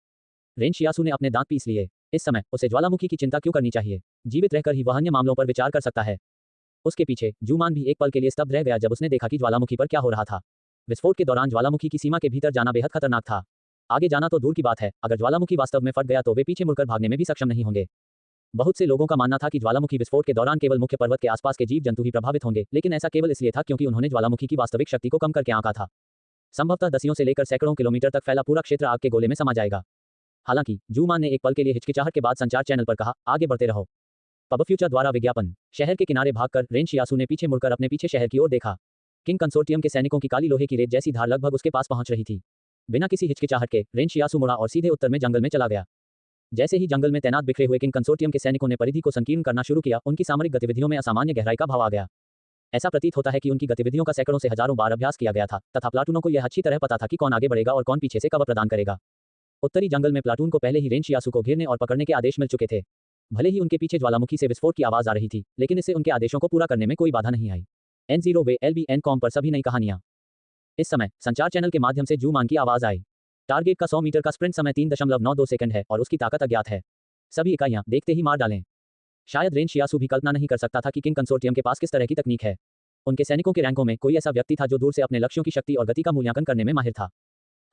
रेन शियासु ने अपने दांत पीस लिए। इस समय उसे ज्वालामुखी की चिंता क्यों करनी चाहिए। जीवित रहकर ही वह अन्य मामलों पर विचार कर सकता है। उसके पीछे जूमान भी एक पल के लिए स्तब्ध रह गया जब उसने देखा कि ज्वालामुखी पर क्या हो रहा था। विस्फोट के दौरान ज्वालामुखी की सीमा के भीतर जाना बेहद खतरनाक था। आगे जाना तो दूर की बात है, अगर ज्वालामुखी वास्तव में फट गया तो वे पीछे मुड़कर भागने में भी सक्षम नहीं होंगे। बहुत से लोगों का मानना था कि ज्वालामुखी विस्फोट के दौरान केवल मुख्य पर्वत के आसपास के जीव जंतु ही प्रभावित होंगे, लेकिन ऐसा केवल इसलिए था क्योंकि उन्होंने ज्वालामुखी की वास्तविक शक्ति को कम करके आंका था। संभवतः दसियों से लेकर सैकड़ों किलोमीटर तक फैला पूरा क्षेत्र आग के गोले में समा जाएगा। हालांकि जूमान ने एक पल के लिए हिचकिचाहट के बाद संचार चैनल पर कहा, आगे बढ़ते रहो। पब फ्यूचर द्वारा विज्ञापन। शहर के किनारे भागकर रेन शियासु ने पीछे मुड़कर अपने पीछे शहर की ओर देखा। किंग कंसोर्टियम के सैनिकों की काली लोहे की रेत जैसी धार लगभग उसके पास पहुंच रही थी। बिना किसी हिचकिचाहट के रेन शियासु मुड़ा और सीधे उत्तर में जंगल में चला गया। जैसे ही जंगल में तैनात बिखरे हुए किंग कंसोर्टियम के सैनिकों ने परिधि को संकीर्ण करना शुरू किया, उनकी सामरिक गतिविधियों में असामान्य गहराई का भाव आ गया। ऐसा प्रतीत होता है कि उनकी गतिविधियों का सैकड़ों से हजारों बार अभ्यास किया गया था तथा प्लाटूनों को यह अच्छी तरह पता था कि कौन आगे बढ़ेगा और कौन पीछे से कवर प्रदान करेगा। उत्तरी जंगल में प्लाटून को पहले ही रेन शियासु को घेरने और पकड़ने के आदेश मिल चुके थे। भले ही उनके पीछे ज्वालामुखी से विस्फोट की आवाज आ रही थी, लेकिन इससे उनके आदेशों को पूरा करने में कोई बाधा नहीं आई। N0 वे LBN.com पर सभी नई कहानियां। इस समय संचार चैनल के माध्यम से जूमान की आवाज आई। टारगेट का 100 मीटर का स्प्रिंट समय 3.92 सेकंड है और उसकी ताकत अज्ञात है। सभी इकाइयां देखते ही मार डालें। शायद रेन शियासु भी कल्पना नहीं कर सकता था कि किंग कंसोर्टियम के पास किस तरह की तकनीक है। उनके सैनिकों के रैंकों में कोई ऐसा व्यक्ति था जो दूर से अपने लक्ष्यों की शक्ति और गति का मूल्यांकन करने में माहिर था।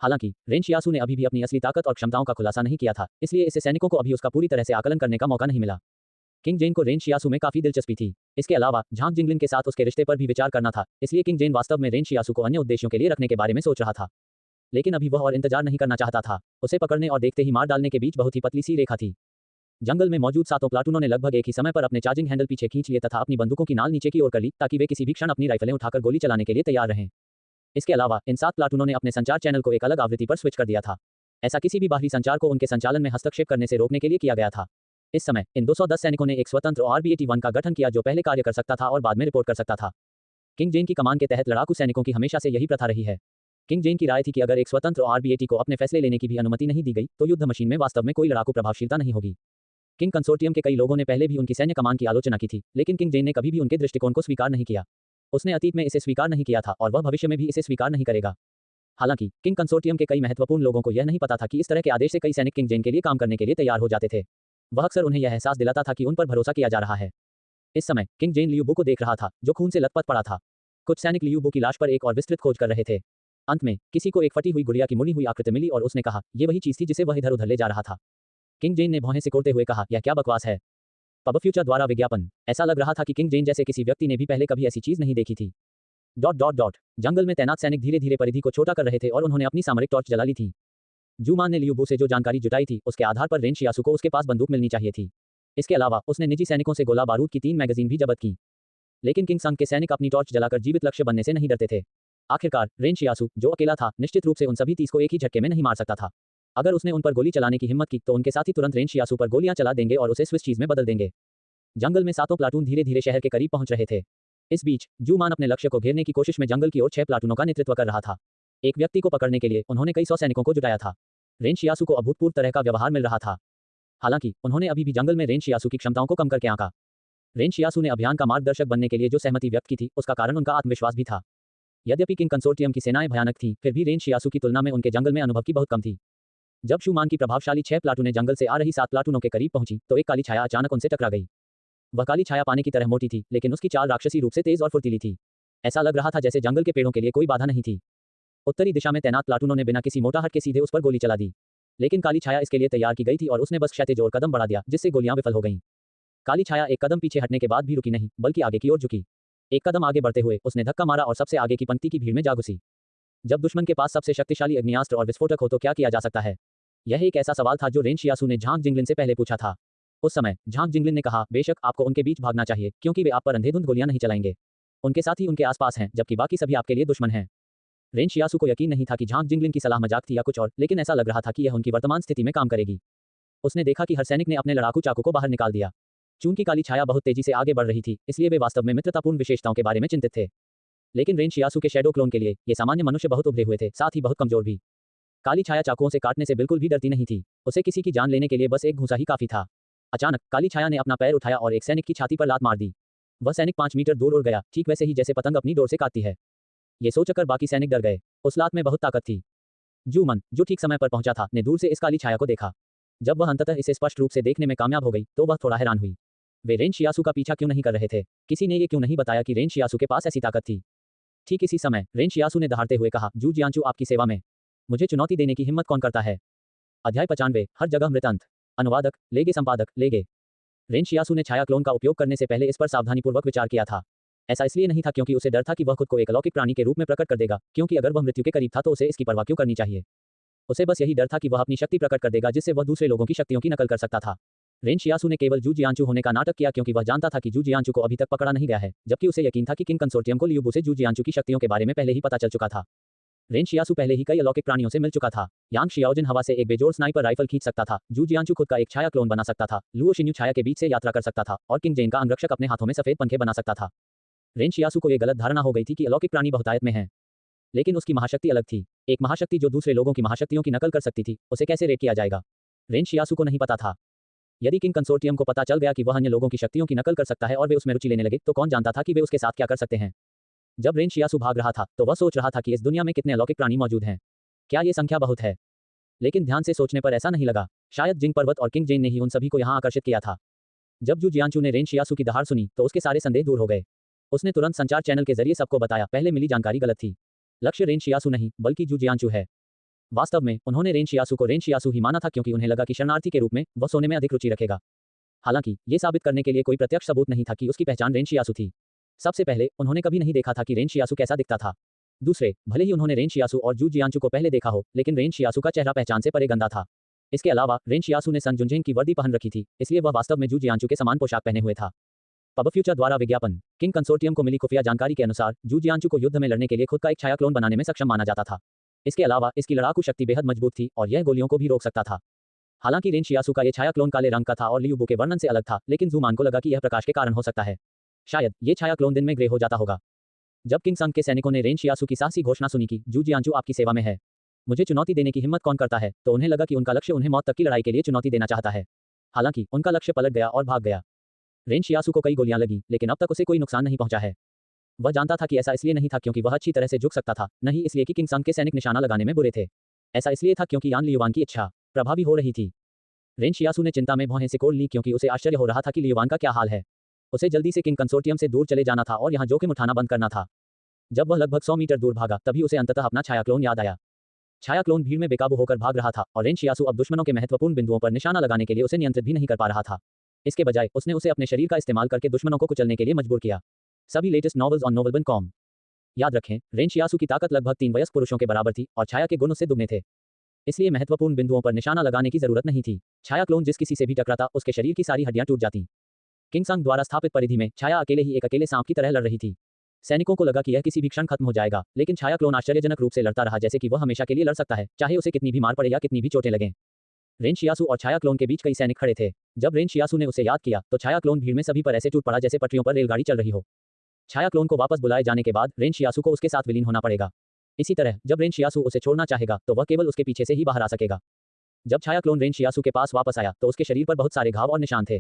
हालांकि रेन शियासु ने अभी भी अपनी असली ताकत और क्षमताओं का खुलासा नहीं किया था, इसलिए इससे सैनिकों को अभी उसका पूरी तरह से आकलन करने का मौका नहीं मिला। किंग जेन को रेन शियासु में काफी दिलचस्पी थी। इसके अलावा झांग जिंगलिन के साथ उसके रिश्ते पर भी विचार करना था, इसलिए किंग जेन वास्तव में रेन शियासु को अन्य उद्देश्यों के लिए रखने के बारे में सोच रहा था। लेकिन अभी वह और इंतजार नहीं करना चाहता था। उसे पकड़ने और देखते ही मार डालने के बीच बहुत ही पतली सी रेखा थी। जंगल में मौजूद सातों प्लाटूनों ने लगभग एक ही समय पर अपने चार्जिंग हैंडल पीछे खींच लिए तथा अपनी बंदूकों की नाल नीचे की ओर कर ली ताकि वे किसी भी क्षण अपनी राइफलें उठाकर गोली चलाने के लिए तैयार रहें। इसके अलावा इन 7 प्लाटूनों ने अपने संचार चैनल को एक अलग आवृत्ति पर स्विच कर दिया था। ऐसा किसी भी बाहरी संचार को उनके संचालन में हस्तक्षेप करने से रोकने के लिए किया गया था। इस समय इन 210 सैनिकों ने एक स्वतंत्र RBAT-1 का गठन किया जो पहले कार्य कर सकता था और बाद में रिपोर्ट कर सकता था। किंग जेन की कमान के तहत लड़ाकू सैनिकों की हमेशा से यही प्रथा रही है। किंग जेन की राय थी कि अगर एक स्वतंत्र RBAT को अपने फैसले लेने की भी अनुमति नहीं दी गई तो युद्ध मशीन में वास्तव में कोई लड़ाकू प्रभावशीलता नहीं होगी। किंग कंसोर्टियम के कई लोगों ने पहले भी उनकी सैन्य कमान की आलोचना की थी, लेकिन किंग जेन ने कभी भी उनके दृष्टिकोण को स्वीकार नहीं किया। उसने अतीत में इसे स्वीकार नहीं किया था और वह भविष्य में भी इसे स्वीकार नहीं करेगा। हालांकि किंग कंसोर्टियम के कई महत्वपूर्ण लोगों को यह नहीं पता था कि इस तरह के आदेश से कई सैनिक किंग जेन के लिए काम करने के लिए तैयार हो जाते थे। वह अक्सर उन्हें यह एहसास दिलाता था कि उन पर भरोसा किया जा रहा है। इस समय किंग जेन लियू बु को देख रहा था, जो खून से लथपथ पड़ा था। कुछ सैनिक लियू बु की लाश पर एक और विस्तृत खोज कर रहे थे। अंत में किसी को एक फटी हुई गुड़िया की मुड़ी हुई आकृति मिली और उसने कहा, ये वही चीज थी जिसे वह इधर उधर ले जा रहा था। किंग जेन ने भौहें सिकोड़ते हुए कहा, यह क्या बकवास है। पब फ्यूचर द्वारा विज्ञापन। ऐसा लग रहा था कि किंग जेन जैसे किसी व्यक्ति ने भी पहले कभी ऐसी चीज नहीं देखी थी। जंगल में तैनात सैनिक धीरे धीरे परिधि को छोटा कर रहे थे और उन्होंने अपनी सामरिक टॉर्च जला ली थी। जूमान ने लियू बु से जो जानकारी जुटाई थी उसके आधार पर रेन शियासु को उसके पास बंदूक मिलनी चाहिए थी। इसके अलावा उसने निजी सैनिकों से गोला बारूद की 3 मैगजीन भी जब्त की। लेकिन किंग संग के सैनिक अपनी टॉर्च जलाकर जीवित लक्ष्य बनने से नहीं डरते थे। आखिरकार रेन शियासु, जो अकेला था, निश्चित रूप से उन सभी 30 को एक ही झटके में नहीं मार सकता था। अगर उसने उन पर गोली चलाने की हिम्मत की तो उनके साथी तुरंत रेन शियासु पर गोलियां चला देंगे और उसे स्विस चीज में बदल देंगे। जंगल में सातों प्लाटून धीरे धीरे शहर के करीब पहुंच रहे थे। इस बीच जूमान अपने लक्ष्य को घेरने की कोशिश में जंगल की ओर 6 प्लाटूनों का नेतृत्व कर रहा था। एक व्यक्ति को पकड़ने के लिए उन्होंने कई 100 सैनिकों को जुटाया था। रेन शियासु को अभूतपूर्व तरह का व्यवहार मिल रहा था। हालांकि उन्होंने अभी भी जंगल में रेन शियासु की क्षमताओं को कम करके आंका। रेन शियासु ने अभियान का मार्गदर्शक बनने के लिए जो सहमति व्यक्त की थी उसका कारण उनका आत्मविश्वास भी था। यद्यपि किंग कंसोर्टियम की सेनाएं भयानक थीं, फिर भी रेन शियासु की तुलना में उनके जंगल में अनुभव की बहुत कम थी। जब शूमान की प्रभावशाली 6 प्लाटूनें जंगल से आ रही 7 प्लाटूनों के करीब पहुंची तो एक काली छाया अचानक उनसे टकरा गई। वह काली छाया पानी की तरह मोटी थी, लेकिन उसकी चाल राक्षसी रूप से तेज और फुर्तीली थी। ऐसा लग रहा था जैसे जंगल के पेड़ों के लिए कोई बाधा नहीं थी। उत्तरी दिशा में तैनात प्लाटूनों ने बिना किसी मोटाहट के सीधे उस पर गोली चला दी, लेकिन काली छाया इसके लिए तैयार की गई थी और उसने बस क्षैतिज ओर कदम बढ़ा दिया, जिससे गोलियां विफल हो गईं। काली छाया एक कदम पीछे हटने के बाद भी रुकी नहीं, बल्कि आगे की ओर झुकी। एक कदम आगे बढ़ते हुए उसने धक्का मारा और सबसे आगे की पंक्ति की भीड़ में जा घुसी। जब दुश्मन के पास सबसे शक्तिशाली अग्नियास्त्र और विस्फोटक हो तो क्या किया जा सकता है? यह एक ऐसा सवाल था जो रेन शियासु ने झांग जिंगलिन से पहले पूछा था। उस समय झांग जिंगलिन ने कहा, बेशक आपको उनके बीच भागना चाहिए, क्योंकि वे आप पर अंधेधुंध गोलियां नहीं चलाएंगे। उनके साथी उनके आसपास हैं, जबकि बाकी सभी आपके लिए दुश्मन हैं। रेन शियासु को यकीन नहीं था कि झांग जिंगलिन की सलाह मजाक थी या कुछ और, लेकिन ऐसा लग रहा था कि यह उनकी वर्तमान स्थिति में काम करेगी। उसने देखा कि हर सैनिक ने अपने लड़ाकू चाकू को बाहर निकाल दिया। चूंकि काली छाया बहुत तेजी से आगे बढ़ रही थी, इसलिए वे वास्तव में मित्रतापूर्ण विशेषताओं के बारे में चिंतित थे। लेकिन रेन शियासु के शैडो क्लोन के लिए ये सामान्य मनुष्य बहुत उभरे हुए थे, साथ ही बहुत कमजोर भी। काली छाया चाकुओं से काटने से बिल्कुल भी डरती नहीं थी। उसे किसी की जान लेने के लिए बस एक घूंसा ही काफी था। अचानक काली छाया ने अपना पैर उठाया और एक सैनिक की छाती पर लात मार दी। वह सैनिक 5 मीटर दूर उड़ गया, ठीक वैसे ही जैसे पतंग अपनी डोर से काटती है। ये सोचकर बाकी सैनिक डर गए। उस लात में बहुत ताकत थी। जूमन, जो ठीक समय पर पहुंचा था, ने दूर से इस काली छाया को देखा। जब वह अंततः इसे स्पष्ट रूप से देखने में कामयाब हो गई तो वह थोड़ा हैरान हुई। वे रेन शियासु का पीछा क्यों नहीं कर रहे थे? किसी ने ये क्यों नहीं बताया कि रेन शियासु के पास ऐसी ताकत थी? ठीक इसी समय रेन शियासु ने दहाड़ते हुए कहा, जू जियांचू आपकी सेवा में। मुझे चुनौती देने की हिम्मत कौन करता है? अध्याय 95, हर जगह मृतंत। अनुवादक लेगे, संपादक लेगे। रेन शियासु ने छाया क्लोन का उपयोग करने से पहले इस पर सावधानीपूर्वक विचार किया था। ऐसा इसलिए नहीं था क्योंकि उसे डर था कि वह खुद को एक अलौकिक प्राणी के रूप में प्रकट कर देगा, क्योंकि अगर वह मृत्यु के करीब था तो उसे इसकी परवाह क्यों करनी चाहिए? उसे बस यही डर था कि वह अपनी शक्ति प्रकट कर देगा जिससे वह दूसरे लोगों की शक्तियों की नकल कर सकता था। रेन शियासु ने केवल जू जियांचू होने का नाटक किया क्योंकि वह जानता था कि जू जियांचू को अभी तक पकड़ा नहीं गया है, जबकि उसे यकीन था कि किंग कंसोर्टियम को लियू बु से जू जियांचू की शक्तियों के बारे में पहले ही पता चल चुका था। रेन शियासु पहले ही कई अलौकिक प्राणियों से मिल चुका था। यांग शियाओजिन हवा से एक बेजोड़ स्नाइपर राइफल खींच सकता था, जू जियांचू खुद का एक छाया क्लोन बना सकता था, लुओ शिन्यू छाया के बीच से यात्रा कर सकता था और किंग जेन का अंगरक्षक अपने हाथों में सफेद पंखे बना सकता था। रेन शियासु को यह गलत धारणा हो गई थी कि अलौकिक प्राणी बहुतायत में हैं, लेकिन उसकी महाशक्ति अलग थी। एक महाशक्ति जो दूसरे लोगों की महाशक्तियों की नकल कर सकती थी, उसे कैसे रेट किया जाएगा? रेन शियासु को नहीं पता था। यदि किंग कंसोर्टियम को पता चल गया कि वह अन्य लोगों की शक्तियों की नकल कर सकता है और वे उसमें रुचि लेने लगे, तो कौन जानता था कि वे उसके साथ क्या कर सकते हैं? जब रेन शियासु भाग रहा था तो वह सोच रहा था कि इस दुनिया में कितने अलौकिक प्राणी मौजूद हैं। क्या ये संख्या बहुत है? लेकिन ध्यान से सोचने पर ऐसा नहीं लगा। शायद जिंग पर्वत और किंग जेन ने ही उन सभी को यहाँ आकर्षित किया था। जब जू जियांचू ने रेन शियासु की दहाड़ सुनी तो उसके सारे संदेह दूर हो गए। उसने तुरंत संचार चैनल के जरिए सबको बताया, पहले मिली जानकारी गलत थी। लक्ष्य रेन शियासु नहीं बल्कि जू जियांचू है। वास्तव में उन्होंने रेन शियासु को रेन शियासु ही माना था क्योंकि उन्हें लगा कि शरणार्थी के रूप में वह सोने में अधिक रुचि रखेगा। हालांकि ये साबित करने के लिए कोई प्रत्यक्ष सबूत नहीं था कि उसकी पहचान रेन शियासु थी। सबसे पहले उन्होंने कभी नहीं देखा था कि रेन शियासु कैसा दिखता था। दूसरे, भले ही उन्होंने रेन शियासु और जू जियांचू को पहले देखा हो, लेकिन रेन शियासु का चेहरा पहचान से परे गंदा था। इसके अलावा रेन शियासू ने सन जुनजिंग की वर्दी पहन रखी थी, इसलिए वह वास्तव में जू जियांचू के समान पोशाक पहने हुए था। पब फ्यूचर द्वारा विज्ञापन। किंग कंसोर्टियम को मिली खुफिया जानकारी के अनुसार जू जियांचू को युद्ध में लड़ने के लिए खुद का एक छाया क्लोन बनाने में सक्षम माना जाता था। इसके अलावा इसकी लड़ाकू शक्ति बेहद मजबूत थी और यह गोलियों को भी रोक सकता था। हालांकि रेन शियासू का यह छाया क्लोन काले रंग का था और लियू बू के वर्णन से अलग था, लेकिन ज़ू मान को लगा कि यह प्रकाश के कारण हो सकता है। शायद ये छाया क्लोन दिन में ग्रे हो जाता होगा। जब किंग संग के सैनिकों ने रेन शियासू की साहसी घोषणा सुनी कि जू जियांचू आपकी सेवा में है, मुझे चुनौती देने की हिम्मत कौन करता है, तो उन्हें लगा कि उनका लक्ष्य उन्हें मौत तक की लड़ाई के लिए चुनौती देना चाहता है। हालांकि उनका लक्ष्य पलट गया और भाग गया। रेन शियासू को कई गोलियां लगी, लेकिन अब तक उसे कोई नुकसान नहीं पहुंचा है। वह जानता था कि ऐसा इसलिए नहीं था क्योंकि वह अच्छी तरह से झुक सकता था, नहीं इसलिए कि किंग संग के सैनिक निशाना लगाने में बुरे थे। ऐसा इसलिए था क्योंकि यान लियुवान की इच्छा प्रभावी हो रही थी। रेन शियासू ने चिंता में भौहें सिकोड़ ली क्योंकि उसे आश्चर्य हो रहा था कि लियुवान का क्या हाल है। उसे जल्दी से किंग कंसोर्टियम से दूर चले जाना था और यहां जोखिम उठाना बंद करना था। जब वह लगभग 100 मीटर दूर भागा, तभी उसे अंततः अपना छाया क्लोन याद आया। छाया क्लोन भीड़ में बेकाबू होकर भाग रहा था और रेन शियासू अब दुश्मनों के महत्वपूर्ण बिंदुओं पर निशाना लगाने के लिए उसे नियंत्रित भी नहीं कर पा रहा था। इसके बजाय उसने उसे अपने शरीर का इस्तेमाल करके दुश्मनों को कुचलने के लिए मजबूर किया। सभी लेटेस्ट नॉवेल्स ऑन novelbun.com। याद रखें, रेन शियासू की ताकत लगभग 3 वयस्क पुरुषों के बराबर थी और छाया के गुण उससे दुगने थे, इसलिए महत्वपूर्ण बिंदुओं पर निशाना लगाने की जरूरत नहीं थी। छाया क्लोन जिस किसी से भी टकराता उसके शरीर की सारी हड्डियां टूट जाती। किंग संग द्वारा स्थापित परिधि में छाया अकेले ही एक अकेले सांप की तरह लड़ रही थी। सैनिकों को लगा कि यह किसी भी क्षण खत्म हो जाएगा, लेकिन छाया क्लोन आश्चर्यजनक रूप से लड़ता रहा, जैसे कि वह हमेशा के लिए लड़ सकता है, चाहे उसे कितनी भी मार पड़े या कितनी भी चोटें लगें। रेन शियासू और छाया क्लोन के बीच कई सैनिक खड़े थे। जब रेन शियासू ने उसे याद किया तो छाया क्लोन भीड़ में सभी पर ऐसे टूट पड़ा जैसे पटरियों पर रेलगाड़ी चल रही हो। छाया क्लोन को वापस बुलाए जाने के बाद रेन शियासू को उसके साथ विलीन होना पड़ेगा। इसी तरह जब रेन शियासू उसे छोड़ना चाहेगा तो वह केवल उसके पीछे से ही बाहर आ सकेगा। जब छाया क्लोन रेन शियासू के पास वापस आया तो उसके शरीर पर बहुत सारे घाव और निशान थे।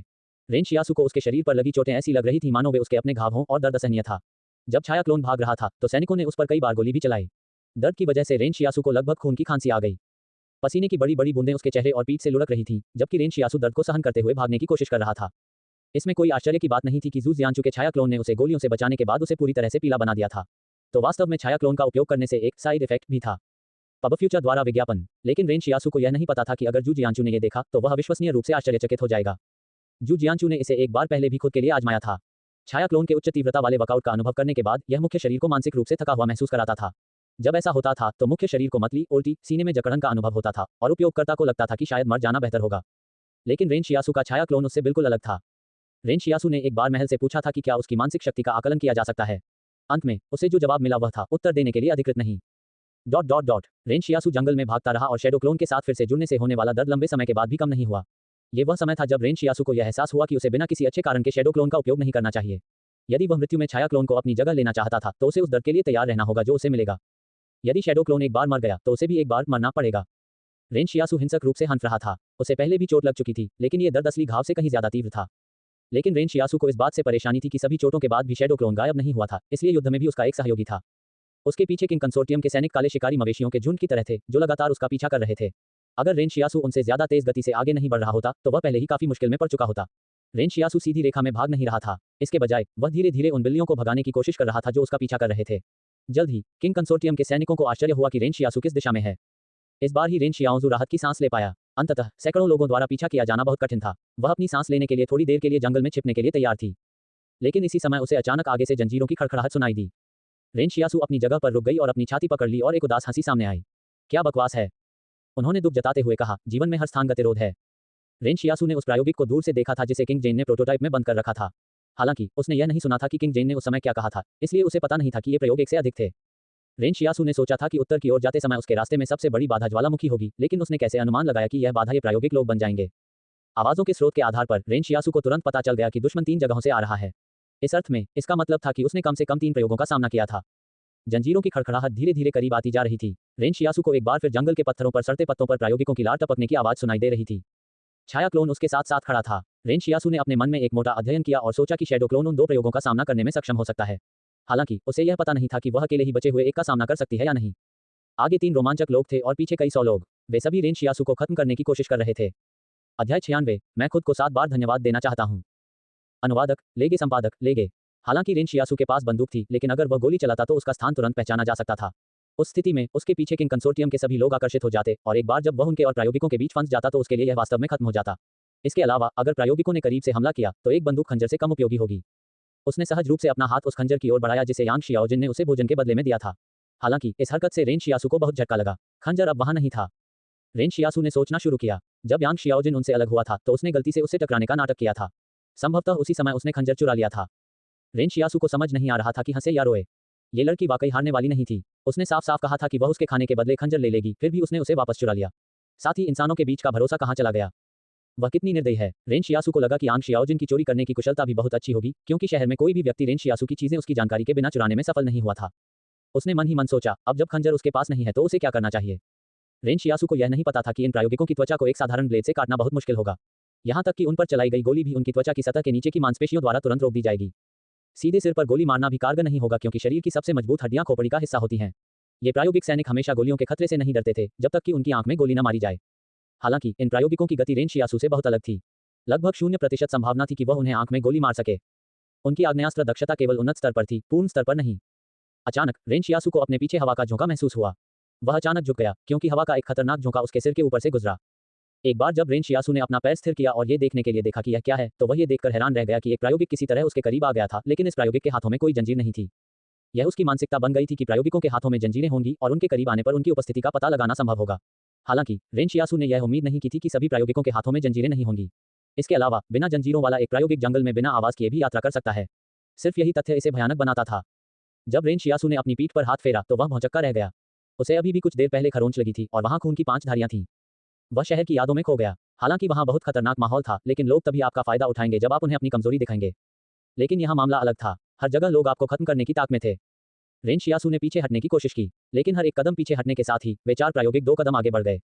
रेन शियासू को उसके शरीर पर लगी चोटें ऐसी लग रही थी मानो वे उसके अपने घाव हों और दर्द असहनीय था। जब छाया क्लोन भाग रहा था तो सैनिकों ने उस पर कई बार गोली भी चलाई। दर्द की वजह से रेन शियासू को लगभग खून की खांसी आ गई। पसीने की बड़ी बड़ी बूंदें उसके चेहरे और पीठ से लुढ़क रही थी, जबकि रेन शियासू दर्द को सहन करते हुए भागने की कोशिश कर रहा था। इसमें कोई आश्चर्य की बात नहीं थी कि जू जियांचू के छाया क्लोन ने उसे गोलियों से बचाने के बाद उसे पूरी तरह से पीला बना दिया था। तो वास्तव में छाया क्लोन का उपयोग करने से एक साइड इफेक्ट भी था। पब फ्यूचर द्वारा विज्ञापन। लेकिन रेन शियासू को यह नहीं पता था कि अगर जू जियांचू ने यह देखा तो वह अविश्वसनीय रूप से आश्चर्यचकित हो जाएगा। जू जियांचू ने इसे एक बार पहले भी खुद के लिए आजमाया था। छाया क्लोन के उच्च तीव्रता वाले वर्कआउट का अनुभव करने के बाद यह मुख्य शरीर को मानसिक रूप से थका हुआ महसूस कराता था। जब ऐसा होता था तो मुख्य शरीर को मतली, उल्टी, सीने में जकड़न का अनुभव होता था और उपयोगकर्ता को लगता था कि शायद मर जाना बेहतर होगा। लेकिन रेन शियासू का छाया क्लोन उससे बिल्कुल अलग था। रेन शियासू ने एक बार महल से पूछा था कि क्या उसकी मानसिक शक्ति का आकलन किया जा सकता है। अंत में उसे जो जवाब मिला वह था उत्तर देने के लिए अधिकृत नहीं। रेन शियासू जंगल में भागता रहा और शैडो क्लोन के साथ फिर से जुड़ने से होने वाला दर्द लंबे समय के बाद भी कम नहीं हुआ। ये वह समय था जब रेन शियासू को यह एहसास हुआ कि उसे बिना किसी अच्छे कारण के शैडो क्लोन का उपयोग नहीं करना चाहिए। यदि वह मृत्यु में छाया क्लोन को अपनी जगह लेना चाहता था तो उसे उस दर्द के लिए तैयार रहना होगा जो उसे मिलेगा। यदि शैडो क्लोन एक बार मर गया तो उसे भी एक बार मरना पड़ेगा। रेन शियासू हिंसक रूप से हंस रहा था। उसे पहले भी चोट लग चुकी थी, लेकिन ये दर्द असली घाव से कहीं ज्यादा तीव्र था। लेकिन रेन शियासू को इस बात से परेशानी थी कि सभी चोटों के बाद भी शैडो क्लोन गायब नहीं हुआ था, इसलिए युद्ध में भी उसका एक सहयोगी था। उसके पीछे किंग कंसोर्टियम के सैनिक काले शिकारी मवेशियों के झुंड की तरह थे जो लगातार उसका पीछा कर रहे थे। अगर रेन शियासू उनसे ज्यादा तेज गति से आगे नहीं बढ़ रहा होता तो वह पहले ही काफी मुश्किल में पड़ चुका होता। रेन शियासू सीधी रेखा में भाग नहीं रहा था, इसके बजाय वह धीरे धीरे उन बिल्लियों को भगाने की कोशिश कर रहा था जो उसका पीछा कर रहे थे। जल्द ही किंग कंसोर्टियम के सैनिकों को आश्चर्य हुआ कि रेन शियासू किस दिशा में है। इस बार ही रेन शियाओजू राहत की सांस ले पाया। अंततः सैकड़ों लोगों द्वारा पीछा किया जाना बहुत कठिन था। वह अपनी सांस लेने के लिए थोड़ी देर के लिए जंगल में छिपने के लिए तैयार थी, लेकिन इसी समय उसे अचानक आगे से जंजीरों की खड़खड़ाहट सुनाई दी। रेन शियासू अपनी जगह पर रुक गई और अपनी छाती पकड़ ली और एक उदास हंसी सामने आई। क्या बकवास है, उन्होंने दुख जताते हुए कहा। जीवन में हर स्थान गतिरोध है। रेन शियासू ने उस प्रायोगिक को दूर से देखा था जिसे किंग जेन ने प्रोटोटाइप में बंद कर रखा था। हालांकि उसने यह नहीं सुना था कि किंग जेन ने उस समय क्या कहा था, इसलिए उसे पता नहीं था कि ये प्रयोग एक से अधिक थे। रेन शियासू ने सोचा था कि उत्तर की ओर जाते समय उसके रास्ते में सबसे बड़ी बाधा ज्वालामुखी होगी, लेकिन उसने कैसे अनुमान लगाया कि यह बाधा ये प्रायोगिक लोग बन जाएंगे। आवाजों के स्रोत के आधार पर रेन शियासू को तुरंत पता चल गया कि दुश्मन 3 जगहों से आ रहा है। इस अर्थ में इसका मतलब था कि उसने कम से कम 3 प्रयोगों का सामना किया था। जंजीरों की खड़खड़ाहट धीरे धीरे करीब आती जा रही थी। रेन शियासू को एक बार फिर जंगल के पत्थरों पर सड़ते पत्तों पर प्रायोगिकों की लार टपकने की आवाज सुनाई दे रही थी। छाया क्लोन उसके साथ साथ खड़ा था। रेन शियासू ने अपने मन में एक मोटा अध्ययन किया और सोचा कि शैडो क्लोन उन 2 प्रयोगों का सामना करने में सक्षम हो सकता है। हालांकि उसे यह पता नहीं था कि वह अकेले ही बचे हुए एक का सामना कर सकती है या नहीं। आगे 3 रोमांचक लोग थे और पीछे कई 100 लोग। वे सभी रेन शियासू को खत्म करने की कोशिश कर रहे थे। अध्याय 96। मैं खुद को 7 बार धन्यवाद देना चाहता हूँ। अनुवादक लेगे, संपादक लेगे। हालांकि रेन शियासू के पास बंदूक थी, लेकिन अगर वह गोली चलाता तो उसका स्थान तुरंत पहचाना जा सकता था। उस स्थिति में उसके पीछे किंग कंसोर्टियम के सभी लोग आकर्षित हो जाते और एक बार जब वह उनके और प्रायोगिकों के बीच फंस जाता तो उसके लिए यह वास्तव में खत्म हो जाता। इसके अलावा अगर प्रायोगिकों ने करीब से हमला किया तो एक बंदूक खंजर से कम उपयोगी होगी। उसने सहज रूप से अपना हाथ उस खंजर की ओर बढ़ाया जिसे यांग शियाओजिन ने उसे भोजन के बदले में दिया था। हालांकि इस हरकत से रेन शियासू को बहुत झटका लगा। खंजर अब वहां नहीं था। रेन शियासू ने सोचना शुरू किया। जब यांग शियाओजिन उनसे अलग हुआ था तो उसने गलती से उससे टकराने का नाटक किया था। संभवतः उसी समय उसने खंजर चुरा लिया था। रेन शियासू को समझ नहीं आ रहा था कि हंसे या रोए। ये लड़की वाकई हारने वाली नहीं थी। उसने साफ साफ कहा था कि वह उसके खाने के बदले खंजर ले लेगी, फिर भी उसने उसे वापस चुरा लिया। साथ ही इंसानों के बीच का भरोसा कहाँ चला गया। वह कितनी निर्दयी है। रेन शियासू को लगा कि यांग शियाओजिन की चोरी करने की कुशलता भी बहुत अच्छी होगी, क्योंकि शहर में कोई भी व्यक्ति रेन शियासू की चीजें उसकी जानकारी के बिना चुराने में सफल नहीं हुआ था। उसने मन ही मन सोचा, अब जब खंजर उसके पास नहीं है तो उसे क्या करना चाहिए। रेन शियासू को यह नहीं पता था कि इन प्रायोगिकों की त्वचा को एक साधारण ब्लेड से काटना बहुत मुश्किल होगा। यहाँ तक कि उन पर चलाई गई गोली भी उनकी त्वचा की सतह के नीचे की मांसपेशियों द्वारा तुरंत रोक दी जाएगी। सीधे सिर पर गोली मारना भी कारगर नहीं होगा, क्योंकि शरीर की सबसे मजबूत हड्डियां खोपड़ी का हिस्सा होती हैं। ये प्रायोगिक सैनिक हमेशा गोलियों के खतरे से नहीं डरते थे, जब तक कि उनकी आंख में गोली न मारी जाए। हालांकि इन प्रायोगिकों की गति रेन शियासू से बहुत अलग थी। लगभग 0% संभावना थी कि वह उन्हें आंख में गोली मार सके। उनकी आग्नेयास्त्र दक्षता केवल उन्नत स्तर पर थी, पूर्ण स्तर पर नहीं। अचानक रेन शियासू को अपने पीछे हवा का झोंका महसूस हुआ। वह अचानक झुक गया, क्योंकि हवा का एक खतरनाक झोंका उसके सिर के ऊपर से गुजरा। एक बार जब रेन शियासू ने अपना पैर स्थिर किया और ये देखने के लिए देखा कि यह क्या है, तो वह ये देखकर हैरान रह गया कि एक प्रायोगिक किसी तरह उसके करीब आ गया था, लेकिन इस प्रायोगिक के हाथों में कोई जंजीर नहीं थी। यह उसकी मानसिकता बन गई थी कि प्रायोगिकों के हाथों में जंजीरें होंगी और उनके करीब आने पर उनकी उपस्थिति का पता लगाना संभव होगा। हालांकि रेन शियासू ने यह उम्मीद नहीं की थी कि सभी प्रायोगिकों के हाथों में जंजीरें नहीं होंगी। इसके अलावा बिना जंजीरों वाला एक प्रायोगिक जंगल में बिना आवाज किए भी यात्रा कर सकता है। सिर्फ यही तथ्य इसे भयानक बनाता था। जब रेन शियासू ने अपनी पीठ पर हाथ फेरा तो वह भौंचक्का रह गया। उसे अभी भी कुछ देर पहले खरोंच लगी थी और वहां खून की 5 धारियां थीं। वह शहर की यादों में खो गया। हालांकि वहां बहुत खतरनाक माहौल था, लेकिन लोग तभी आपका फायदा उठाएंगे जब आप उन्हें अपनी कमजोरी दिखाएंगे। लेकिन यहाँ मामला अलग था। हर जगह लोग आपको खत्म करने की ताक में थे। रेन शियासू ने पीछे हटने की कोशिश की, लेकिन हर एक कदम पीछे हटने के साथ ही वे 4 प्रायोगिक 2 कदम आगे बढ़ गए।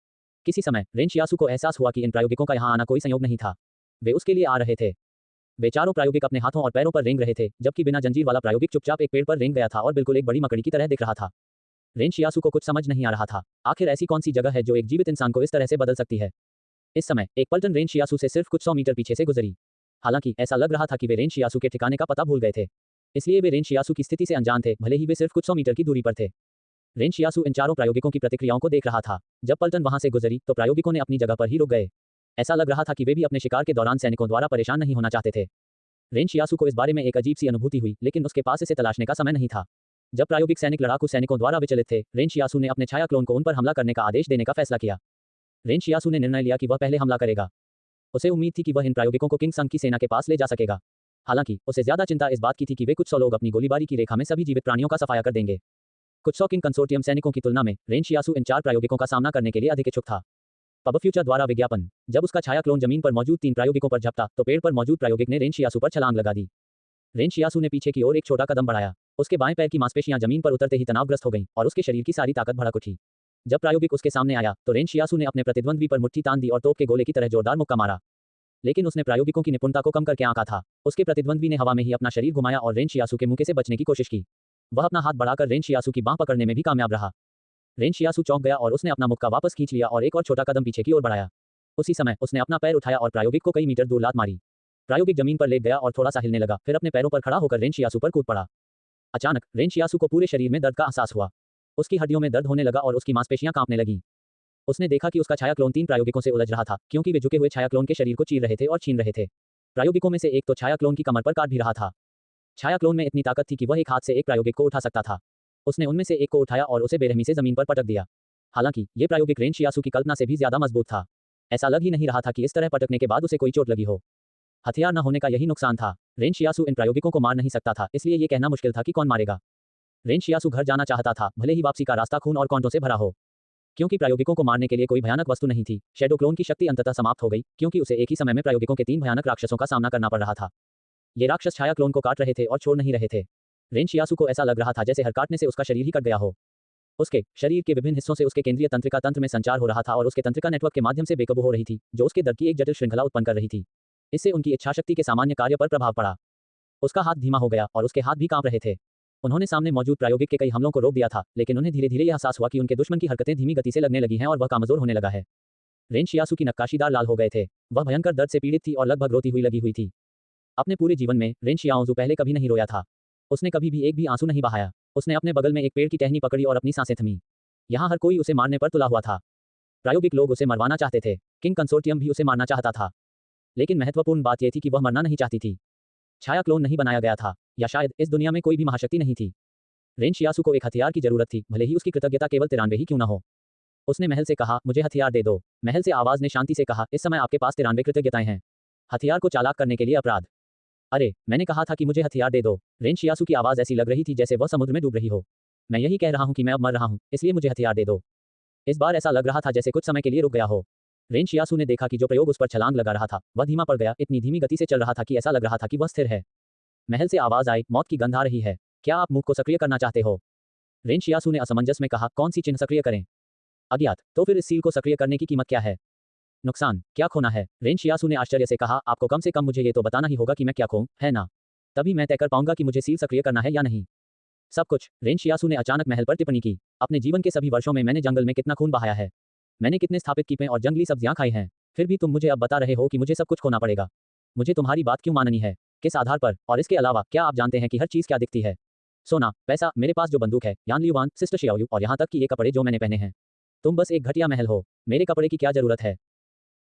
किसी समय रेन शियासू को एहसास हुआ कि इन प्रायोगिकों का यहाँ आना कोई संयोग नहीं था। वे उसके लिए आ रहे थे। वे चारों प्रायोगिक अपने हाथों और पैरों पर रेंग रहे थे, जबकि बिना जंजीर वाला प्रायोगिक चुपचाप एक पेड़ पर रेंग गया था और बिल्कुल एक बड़ी मकड़ी की तरह दिख रहा था। रेन शियासू को कुछ समझ नहीं आ रहा था। आखिर ऐसी कौन सी जगह है जो एक जीवित इंसान को इस तरह से बदल सकती है। इस समय एक पलटन रेन शियासू से सिर्फ कुछ 100 मीटर पीछे से गुजरी। हालांकि ऐसा लग रहा था कि वे रेन शियासू के ठिकाने का पता भूल गए थे, इसलिए वे रेन शियासू की स्थिति से अनजान थे, भले ही वे सिर्फ कुछ 100 मीटर की दूरी पर थे। रेन शियासू इन चारों प्रायोगिकों की प्रतिक्रियाओं को देख रहा था। जब पलटन वहां से गुजरी तो प्रायोगिकों ने अपनी जगह पर ही रुक गए। ऐसा लग रहा था कि वे भी अपने शिकार के दौरान सैनिकों द्वारा परेशान नहीं होना चाहते थे। रेन शियासू को इस बारे में एक अजीब सी अनुभूति हुई, लेकिन उसके पास इसे तलाशने का समय नहीं था। जब प्रायोगिक सैनिक लड़ाकू सैनिकों द्वारा विचलित थे, रेन शियासू ने अपने छाया क्लोन को उन पर हमला करने का आदेश देने का फैसला किया। रेन शियासू ने निर्णय लिया कि वह पहले हमला करेगा। उसे उम्मीद थी कि वह इन प्रायोगिकों को किंग संग की सेना के पास ले जा सकेगा। हालांकि उसे ज्यादा चिंता इस बात की थी कि वे कुछ 100 लोग अपनी गोलीबारी की रेखा में सभी जीवित प्राणियों का सफाया कर देंगे। कुछ 100 किंग कंसोर्टियम सैनिकों की तुलना में रेन शियासू इन 4 प्रायोगिकों का सामना करने के लिए अधिक इच्छुक था। पब फ्यूचर द्वारा विज्ञापन। जब उसका छाया क्लोन जमीन पर मौजूद 3 प्रायोगिकों पर झपटा तो पेड़ पर मौजूद प्रायोगिक ने रेन शियासू पर छलांग लगा दी। रेन शियासू ने पीछे की ओर एक छोटा कदम बढ़ाया। उसके बाएं पैर की मांसपेशियां जमीन पर उतरते ही तनावग्रस्त हो गईं और उसके शरीर की सारी ताकत भड़क उठी। जब प्रायोगिक उसके सामने आया तो रेन शियासू ने अपने प्रतिद्वंद्वी पर मुट्ठी तान दी और तोप के गोले की तरह जोरदार मुक्का मारा। लेकिन उसने प्रायोगिकों की निपुणता को कम करके आंका था। उसके प्रतिद्वंद्वी ने हवा में ही अपना शरीर घुमाया और रेन शियासू के मुक्के से बचने की कोशिश की। वह अपना हाथ बढ़ाकर रेन शियासू की बांह पकड़ने में भी कामयाब रहा। रेन शियासू चौंक गया और उसने अपना मुक्का वापस खींच लिया और एक और छोटा कदम पीछे की ओर बढ़ाया। उसी समय उसने अपना पैर उठाया और प्रायोगिक को कई मीटर दूर लात मारी। प्रायोगिक जमीन पर लेट गया और थोड़ा सा हिलने लगा, फिर अपने पैरों पर खड़ा होकर रेन शियासू पर कूद पड़ा। अचानक रेन शियासू को पूरे शरीर में दर्द का एहसास हुआ। उसकी हड्डियों में दर्द होने लगा और उसकी मांसपेशियां कांपने लगीं। उसने देखा कि उसका छाया क्लोन 3 प्रायोगिकों से उलझ रहा था, क्योंकि वे झुके हुए छाया क्लोन के शरीर को चीर रहे थे और छीन रहे थे। प्रायोगिकों में से एक तो छाया क्लोन की कमर पर काट भी रहा था। छाया क्लोन में इतनी ताकत थी कि वह एक हाथ से एक प्रायोगिक को उठा सकता था। उसने उनमें से एक को उठाया और उसे बेरहमी से जमीन पर पटक दिया। हालांकि ये प्रायोगिक रेन शियासू की कल्पना से भी ज्यादा मजबूत था। ऐसा लग ही नहीं रहा था कि इस तरह पटकने के बाद उसे कोई चोट लगी हो। हथियार न होने का यही नुकसान था। रेन शियासू इन प्रायोगिकों को मार नहीं सकता था, इसलिए ये कहना मुश्किल था कि कौन मारेगा। रेन शियासू घर जाना चाहता था, भले ही वापसी का रास्ता खून और कांटों से भरा हो। क्योंकि प्रायोगिकों को मारने के लिए कोई भयानक वस्तु नहीं थी, शैडो क्लोन की शक्ति अंततः समाप्त हो गई, क्योंकि उसे एक ही समय में प्रायोगिकों के 3 भयानक राक्षसों का सामना करना पड़ रहा था। ये राक्षस छाया क्लोन को काट रहे थे और छोड़ नहीं रहे थे। रेन शियासू को ऐसा लग रहा था जैसे हर काटने से उसका शरीर ही कट गया हो। उसके शरीर के विभिन्न हिस्सों से उसके केंद्रीय तंत्रिका तंत्र में संचार हो रहा था और उसके तंत्रिका नेटवर्क के माध्यम से बेकाबू हो रही थी, जो उसके दर्द की एक जटिल श्रृंखला उत्पन्न कर रही थी। इससे उनकी इच्छाशक्ति के सामान्य कार्य पर प्रभाव पड़ा। उसका हाथ धीमा हो गया और उसके हाथ भी कांप रहे थे। उन्होंने सामने मौजूद प्रायोगिक के कई हमलों को रोक दिया था, लेकिन उन्हें धीरे धीरे यह एहसास हुआ कि उनके दुश्मन की हरकतें धीमी गति से लगने लगी हैं और वह कमजोर होने लगा है। रेन शियासू की नक्काशीदार लाल हो गए थे। वह भयंकर दर्द से पीड़ित थी और लगभग रोती हुई लगी हुई थी। अपने पूरे जीवन में रेन शियाओजू पहले कभी नहीं रोया था। उसने कभी भी एक भी आंसू नहीं बहाया। उसने अपने बगल में एक पेड़ की टहनी पकड़ी और अपनी सांसें थमी। यहाँ हर कोई उसे मारने पर तुला हुआ था। प्रायोगिक लोग उसे मरवाना चाहते थे। किंग कंसोर्टियम भी उसे मारना चाहता था। लेकिन महत्वपूर्ण बात यह थी कि वह मरना नहीं चाहती थी। छाया क्लोन नहीं बनाया गया था, या शायद इस दुनिया में कोई भी महाशक्ति नहीं थी। रेन शियासू को एक हथियार की जरूरत थी, भले ही उसकी कृतज्ञता केवल 93 ही क्यों न हो। उसने महल से कहा, मुझे हथियार दे दो। महल से आवाज ने शांति से कहा, इस समय आपके पास 93 कृतज्ञताएं हैं। हथियार को चालाक करने के लिए अपराध। अरे, मैंने कहा था कि मुझे हथियार दे दो। रेन शियासू की आवाज ऐसी लग रही थी जैसे वह समुद्र में डूब रही हो। मैं यही कह रहा हूं कि मैं अब मर रहा हूं, इसलिए मुझे हथियार दे दो। इस बार ऐसा लग रहा था जैसे कुछ समय के लिए रुक गया हो। रेन शियासू ने देखा कि जो प्रयोग उस पर छलांग लगा रहा था वह धीमा पड़ गया, इतनी धीमी गति से चल रहा था कि ऐसा लग रहा था कि वह स्थिर है। महल से आवाज आई, मौत की गंध आ रही है। क्या आप मुख को सक्रिय करना चाहते हो? रेन शियासू ने असमंजस में कहा, कौन सी चिन्ह सक्रिय करें? अज्ञात। तो फिर इस सील को सक्रिय करने की कीमत क्या है? नुकसान, क्या खोना है? रेन शियासू ने आश्चर्य से कहा, आपको कम से कम मुझे ये तो बताना ही होगा कि मैं क्या खोऊं, है ना? तभी मैं तय कर पाऊंगा कि मुझे सील सक्रिय करना है या नहीं। सब कुछ। रेन शियासू ने अचानक महल पर टिप्पणी की। अपने जीवन के सभी वर्षों में मैंने जंगल में कितना खून बहाया है। मैंने कितने स्थापित कीपे और जंगली सब्जियां खाई हैं। फिर भी तुम मुझे अब बता रहे हो कि मुझे सब कुछ खोना पड़ेगा। मुझे तुम्हारी बात क्यों माननी है? किस आधार पर? और इसके अलावा क्या आप जानते हैं कि हर चीज क्या दिखती है? सोना, पैसा, मेरे पास जो बंदूक है, यान लियुवान, सिस्टर शियाओयू और यहाँ तक कि ये कपड़े जो मैंने पहने हैं। तुम बस एक घटिया महल हो। मेरे कपड़े की क्या जरूरत है?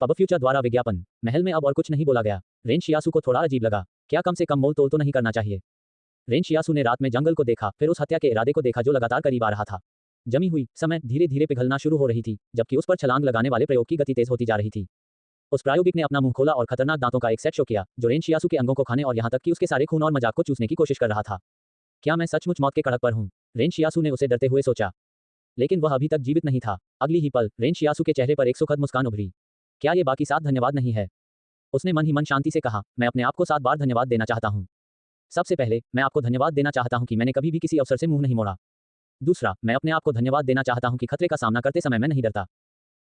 पब फ्यूचर द्वारा विज्ञापन। महल में अब और कुछ नहीं बोला गया। रेन शियासू को थोड़ा अजीब लगा। क्या कम से कम मोल तोल तो नहीं करना चाहिए? रेन शियासू ने रात में जंगल को देखा, फिर उस हत्या के इरादे को देखा जो लगातार करीब आ रहा था। जमी हुई समय धीरे धीरे पिघलना शुरू हो रही थी, जबकि उस पर छलांग लगाने वाले प्रयोग की गति तेज होती जा रही थी। उस प्रायोगिक ने अपना मुंह खोला और खतरनाक दांतों का एक सेट शो किया, जो रेन शियासू के अंगों को खाने और यहाँ तक कि उसके सारे खून और मजाक को चूसने की कोशिश कर रहा था। क्या मैं सचमुच मौत के कड़क पर हूँ? रेन शियासू ने उसे डरते हुए सोचा। लेकिन वह अभी तक जीवित नहीं था। अगली ही पल रेन शियासू के चेहरे पर एक सुखद मुस्कान उभरी। क्या ये बाकी 7 धन्यवाद नहीं है? उसने मन ही मन शांति से कहा, मैं अपने आप को 7 बार धन्यवाद देना चाहता हूँ। सबसे पहले, मैं आपको धन्यवाद देना चाहता हूँ कि मैंने कभी भी किसी अवसर से मुंह नहीं मोड़ा। दूसरा, मैं अपने आप को धन्यवाद देना चाहता हूँ कि खतरे का सामना करते समय मैं नहीं डरता।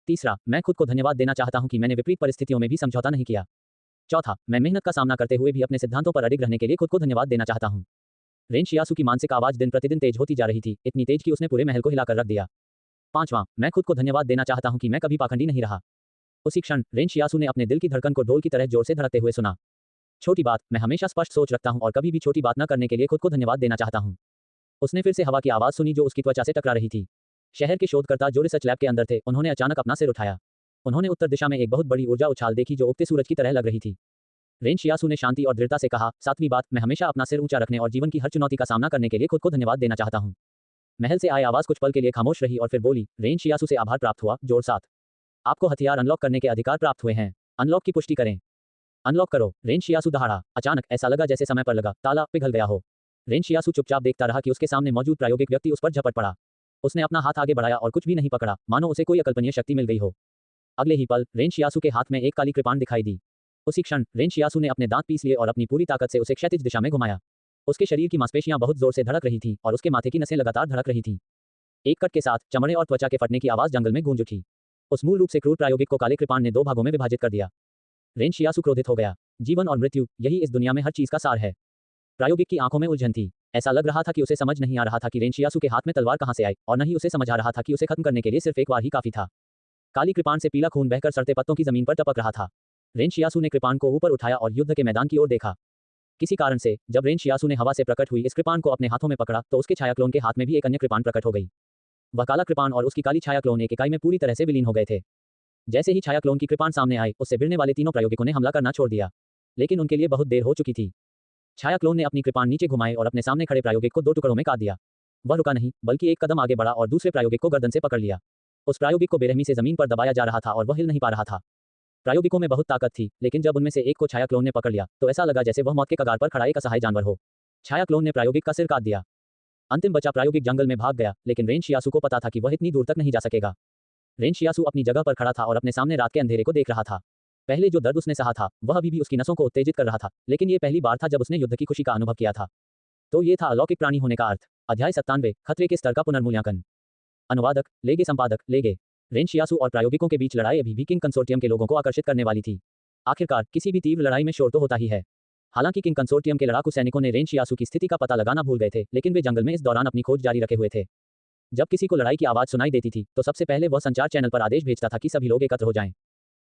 तीसरा, मैं खुद को धन्यवाद देना चाहता हूँ कि मैंने विपरीत परिस्थितियों में भी समझौता नहीं किया। चौथा, मैं मेहनत का सामना करते हुए भी अपने सिद्धांतों पर अडिग रहने के लिए खुद को धन्यवाद देना चाहता हूँ। रेन शियासू की मानसिक आवाज दिन प्रतिदिन तेज होती जा रही थी, इतनी तेज कि उसने पूरे महल को हिलाकर रख दिया। पांचवां, मैं खुद को धन्यवाद देना चाहता हूँ कि मैं कभी पाखंडी नहीं रहा। उसी क्षण रेन शियासू ने अपने दिल की धड़कन को ढोल की तरह जोर से धड़कते हुए सुना। छोटी बात, मैं हमेशा स्पष्ट सोच रखता हूँ और कभी भी छोटी बात न करने के लिए खुद को धन्यवाद देना चाहता हूँ। उसने फिर से हवा की आवाज सुनी जो उसकी त्वचा से टकरा रही थी। शहर के शोधकर्ता जो रिसर्च लैब के अंदर थे, उन्होंने अचानक अपना सिर उठाया। उन्होंने उत्तर दिशा में एक बहुत बड़ी ऊर्जा उछाल देखी जो उगते सूरज की तरह लग रही थी। रेन शियासू ने शांति और दृढ़ता से कहा, 7वीं बात, मैं हमेशा अपना सिर ऊंचा रखने और जीवन की हर चुनौती का सामना करने के लिए खुद को धन्यवाद देना चाहता हूँ। महल से आई आवाज कुछ पल के लिए खामोश रही और फिर बोली, रेन शियासू से आभार प्राप्त हुआ, जोड़ 7। आपको हथियार अनलॉक करने के अधिकार प्राप्त हुए हैं। अनलॉक की पुष्टि करें। अनलॉक करो। रेन शियासू दहाड़ा। अचानक ऐसा लगा जैसे समय पर लगा ताला पिघल गया हो। रेन शियासू चुपचाप देखता रहा कि उसके सामने मौजूद प्रायोगिक व्यक्ति उस पर झपट पड़ा। उसने अपना हाथ आगे बढ़ाया और कुछ भी नहीं पकड़ा, मानो उसे कोई अकल्पनीय शक्ति मिल गई हो। अगले ही पल रेन शियासू के हाथ में एक काली कृपाण दिखाई दी। उसी क्षण रेन शियासू ने अपने दांत पीस लिए और अपनी पूरी ताकत से उसे क्षैतिज दिशा में घुमाया। उसके शरीर की मांसपेशियां बहुत जोर से धड़क रही थीं और उसके माथे की नसें लगातार धड़क रही थीं। एक कट के साथ चमड़े और त्वचा के फटने की आवाज जंगल में गूंज उठी। उस मूल रूप से क्रूर प्रायोगिक को काले कृपाण ने 2 भागों में विभाजित कर दिया। रेन शियासू क्रोधित हो गया। जीवन और मृत्यु, यही इस दुनिया में हर चीज का सार है। प्रायोगिक की आंखों में उलझन थी। ऐसा लग रहा था कि उसे समझ नहीं आ रहा था कि रेन शियासू के हाथ में तलवार कहां से आई, और न ही उसे समझ आ रहा था कि उसे खत्म करने के लिए सिर्फ एक बार ही काफी था। काली कृपाण से पीला खून बहकर सड़ते पत्तों की जमीन पर टपक रहा था। रेन शियासू ने कृपाण को ऊपर उठाया और युद्ध के मैदान की ओर देखा। किसी कारण से जब रेन शियासू ने हवा से प्रकट हुई इस कृपाण को अपने हाथों में पकड़ा, तो उसके छाया क्लोन के हाथ में भी एक अन्य कृपाण प्रकट हो गई। वह काला कृपाण और उसकी काली छाया क्लोन एक इकाई में पूरी तरह से विलीन हो गए थे। जैसे ही छाया क्लोन की कृपाण सामने आई, उससे भिड़ने वाले तीनों प्रायोगिकों ने हमला करना छोड़ दिया। लेकिन उनके लिए बहुत देर हो चुकी थी। छाया क्लोन ने अपनी कृपाण नीचे घुमाए और अपने सामने खड़े प्रायोगिक को 2 टुकड़ों में काट दिया। वह रुका नहीं, बल्कि एक कदम आगे बढ़ा और दूसरे प्रायोगिक को गर्दन से पकड़ लिया। उस प्रायोगिक को बेरहमी से जमीन पर दबाया जा रहा था और वह हिल नहीं पा रहा था। प्रायोगिकों में बहुत ताकत थी, लेकिन जब उनमें से एक को छाया क्लोन ने पकड़ लिया, तो ऐसा लगा जैसे वह मौत के कगार पर खड़ा एक असहाय जानवर हो। छाया क्लोन ने प्रायोगिक का सिर काट दिया। अंतिम बचा प्रायोगिक जंगल में भाग गया, लेकिन रेन शियासू को पता था कि वह इतनी दूर तक नहीं जा सकेगा। रेन शियासू अपनी जगह पर खड़ा था और अपने सामने रात के अंधेरे को देख रहा था। पहले जो दर्द उसने सहा था, वह अभी भी उसकी नसों को उत्तेजित कर रहा था, लेकिन ये पहली बार था जब उसने युद्ध की खुशी का अनुभव किया था। तो ये था अलौकिक प्राणी होने का अर्थ। अध्याय 97, खतरे के स्तर का पुनर्मूल्यांकन। अनुवादक, लेगे संपादक, लेगे। रेन शियासू और प्रायोगिकों के बीच लड़ाई अभी भी किंग कंसोर्टियम के लोगों को आकर्षित करने वाली थी। आखिरकार किसी भी तीव्र लड़ाई में शोर तो होता ही है। हालांकि किंग कंसोर्टियम के लड़ाकू सैनिकों ने रेन शियासू की स्थिति का पता लगाना भूल गए थे, लेकिन वे जंगल में इस दौरान अपनी खोज जारी रखे हुए थे। जब किसी को लड़ाई की आवाज सुनाई देती थी, तो सबसे पहले वह संचार चैनल पर आदेश भेजता था कि सभी लोग एकत्र हो जाएं।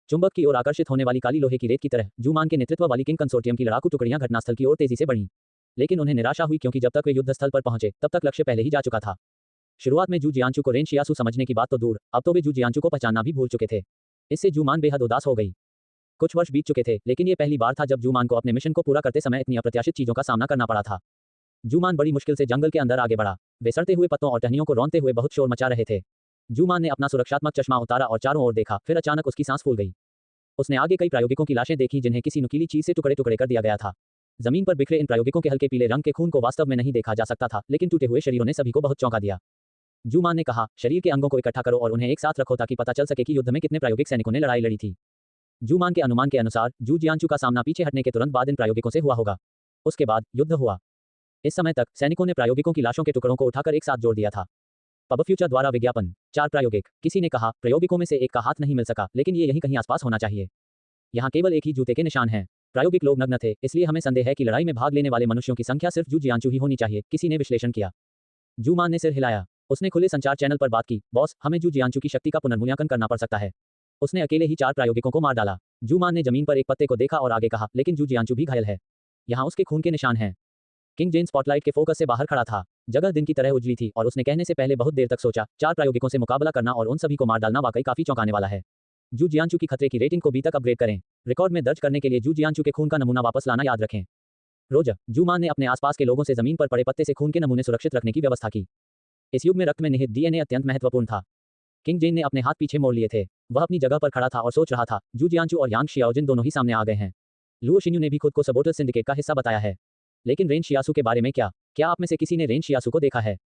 चुंबक की ओर आकर्षित होने वाली काली लोहे की रेत की तरह जूमान के नेतृत्व वाली किंग कंसोर्टियम की लड़ाकू टुकड़ियां घटनास्थल की ओर तेजी से बढ़ीं। लेकिन उन्हें निराशा हुई, क्योंकि जब तक वे युद्ध स्थल पर पहुंचे, तब तक लक्ष्य पहले ही जा चुका था। शुरुआत में जू जियांचू को रेन शियासू समझने की बात तो दूर, अब तो वे जू जियांचू को पहचानना भी भूल चुके थे। इससे जूमान बेहद उदास हो गई। कुछ वर्ष बीत चुके थे, लेकिन ये पहली बार था जब जूमान को अपने मिशन को पूरा करते समय इतनी अप्रत्याशित चीजों का सामना करना पड़ा था। जूमान बड़ी मुश्किल से जंगल के अंदर आगे बढ़ा। वे सड़ते हुए पत्तों और टहनियों को रौंदते हुए बहुत शोर मचा रहे थे। जूमान ने अपना सुरक्षात्मक चश्मा उतारा और चारों ओर देखा, फिर अचानक उसकी सांस फूल गई। उसने आगे कई प्रायोगिकों की लाशें देखी जिन्हें किसी नुकीली चीज से टुकड़े टुकड़े कर दिया गया था। जमीन पर बिखरे इन प्रायोगिकों के हल्के पीले रंग के खून को वास्तव में नहीं देखा जा सकता था, लेकिन टूटे हुए शरीरों ने सभी को बहुत चौंका दिया। जूमान ने कहा, शरीर के अंगों को इकट्ठा करो और उन्हें एक साथ रखो ताकि पता चल सके कि युद्ध में कितने प्रायोगिक सैनिकों ने लड़ाई लड़ी थी। जूमान के अनुमान के अनुसार जू जियांचू का सामना पीछे हटने के तुरंत बाद इन प्रायोगिकों से हुआ होगा। उसके बाद युद्ध हुआ। इस समय तक सैनिकों ने प्रायोगिकों की लाशों के टुकड़ों को उठाकर एक साथ जोड़ दिया था। पब फ्यूचर द्वारा विज्ञापन। 4 प्रायोगिक। किसी ने कहा, प्रायोगिकों में से एक का हाथ नहीं मिल सका, लेकिन ये यहीं कहीं आसपास होना चाहिए। यहाँ केवल एक ही जूते के निशान हैं। प्रायोगिक लोग नग्न थे, इसलिए हमें संदेह है कि लड़ाई में भाग लेने वाले मनुष्यों की संख्या सिर्फ जू जियांचू ही होनी चाहिए, किसी ने विश्लेषण किया। जूमान ने सिर हिलाया। उसने खुले संचार चैनल पर बात की, बॉस, हमें जू जियांचू की शक्ति का पुनर्मूल्यांकन करना पड़ सकता है। उसने अकेले ही 4 प्रायोगिकों को मार डाला। जूमान ने जमीन पर एक पत्ते को देखा और आगे कहा, लेकिन जू जियांचू भी घायल है। यहाँ उसके खून के निशान हैं। किंग जेन स्पॉटलाइट के फोकस से बाहर खड़ा था। जगह दिन की तरह उजली थी और उसने कहने से पहले बहुत देर तक सोचा, 4 प्रायोगिकों से मुकाबला करना और उन सभी को मार डालना वाकई काफी चौंकाने वाला है। जू जियांचू की खतरे की रेटिंग को बी तक अपग्रेड करें। रिकॉर्ड में दर्ज करने के लिए जू जियांचू के खून का नमूना वापस लाना याद रखें। रोज जूमान ने अपने आसपास के लोगों से जमीन पर पड़े पत्ते से खून के नमूने सुरक्षित रखने की व्यवस्था की। इस युग में रक्त में निहित डीएनए अत्यंत महत्वपूर्ण था। किंग जेन ने अपने हाथ पीछे मोड़ लिए थे। वह अपनी जगह पर खड़ा था और सोच रहा था, जू जियांचू और यांग शियाओजिन दोनों ही सामने आ गए हैं। लुओ शिन्यू ने भी खुद को सबोटल सिंडिकेट का हिस्सा बताया है। लेकिन रेन शियासु के बारे में क्या आप में से किसी ने रेन शियासु को देखा है?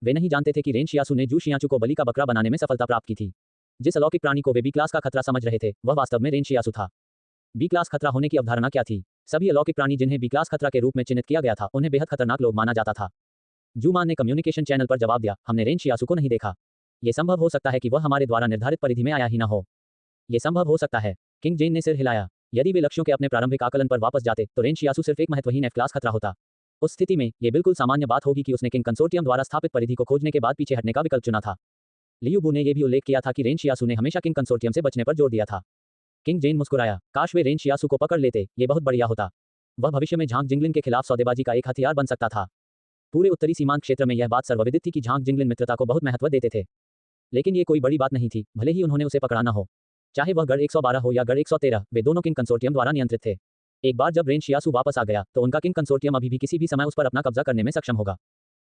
वे नहीं जानते थे कि रेन शियासु ने जू शियांचू को बलि का बकरा बनाने में सफलता प्राप्त की थी। जिस अलौकिक प्राणी को वे बी क्लास का खतरा समझ रहे थे, वह वास्तव में रेन शियासु था। बी क्लास खतरा होने की अवधारणा क्या थी? सभी अलौकिक प्राणी जिन्हें बी क्लास खतरा के रूप में चिन्हित किया गया था, उन्हें बेहद खतरनाक लोग माना जाता था। जूमान ने कम्युनिकेशन चैनल पर जवाब दिया, हमने रेन शियासु को नहीं देखा। यह संभव हो सकता है कि वह हमारे द्वारा निर्धारित परिधि में आया ही न हो। यह संभव हो सकता है। किंग जेन ने सिर हिलाया। यदि वे लक्ष्यों के अपने प्रारंभिक आकलन पर वापस जाते, तो रेन शियासु सिर्फ एक महत्वहीन एफ क्लास खतरा होता। उस स्थिति में यह बिल्कुल सामान्य बात होगी कि उसने किंग कंसोर्टियम द्वारा स्थापित परिधि को खोजने के बाद पीछे हटने का विकल्प चुना था। लियू बू ने यह भी उल्लेख किया था कि रेन शियासु ने हमेशा किंग कंसोर्टियम से बचने पर जोर दिया था। किंग जेन मुस्कुराया, काश वे रेन शियासु को पकड़ लेते, ये बहुत बढ़िया होता। वह भविष्य में झांग जिंगलिन के खिलाफ सौदेबाजी का एक हथियार बन सकता था। पूरे उत्तरी सीमांत क्षेत्र में यह बात सर्वविदित थी कि झांग जिंगलिन मित्रता को बहुत महत्व देते थे। लेकिन ये कोई बड़ी बात नहीं थी, भले ही उन्होंने उसे पकड़ा न हो। चाहे वह गढ़ 112 हो या गढ़ 113, वे दोनों किंग कंसोर्टियम द्वारा नियंत्रित थे। एक बार जब रेन शियासु वापस आ गया, तो उनका किंग कंसोर्टियम अभी भी किसी भी समय उस पर अपना कब्जा करने में सक्षम होगा।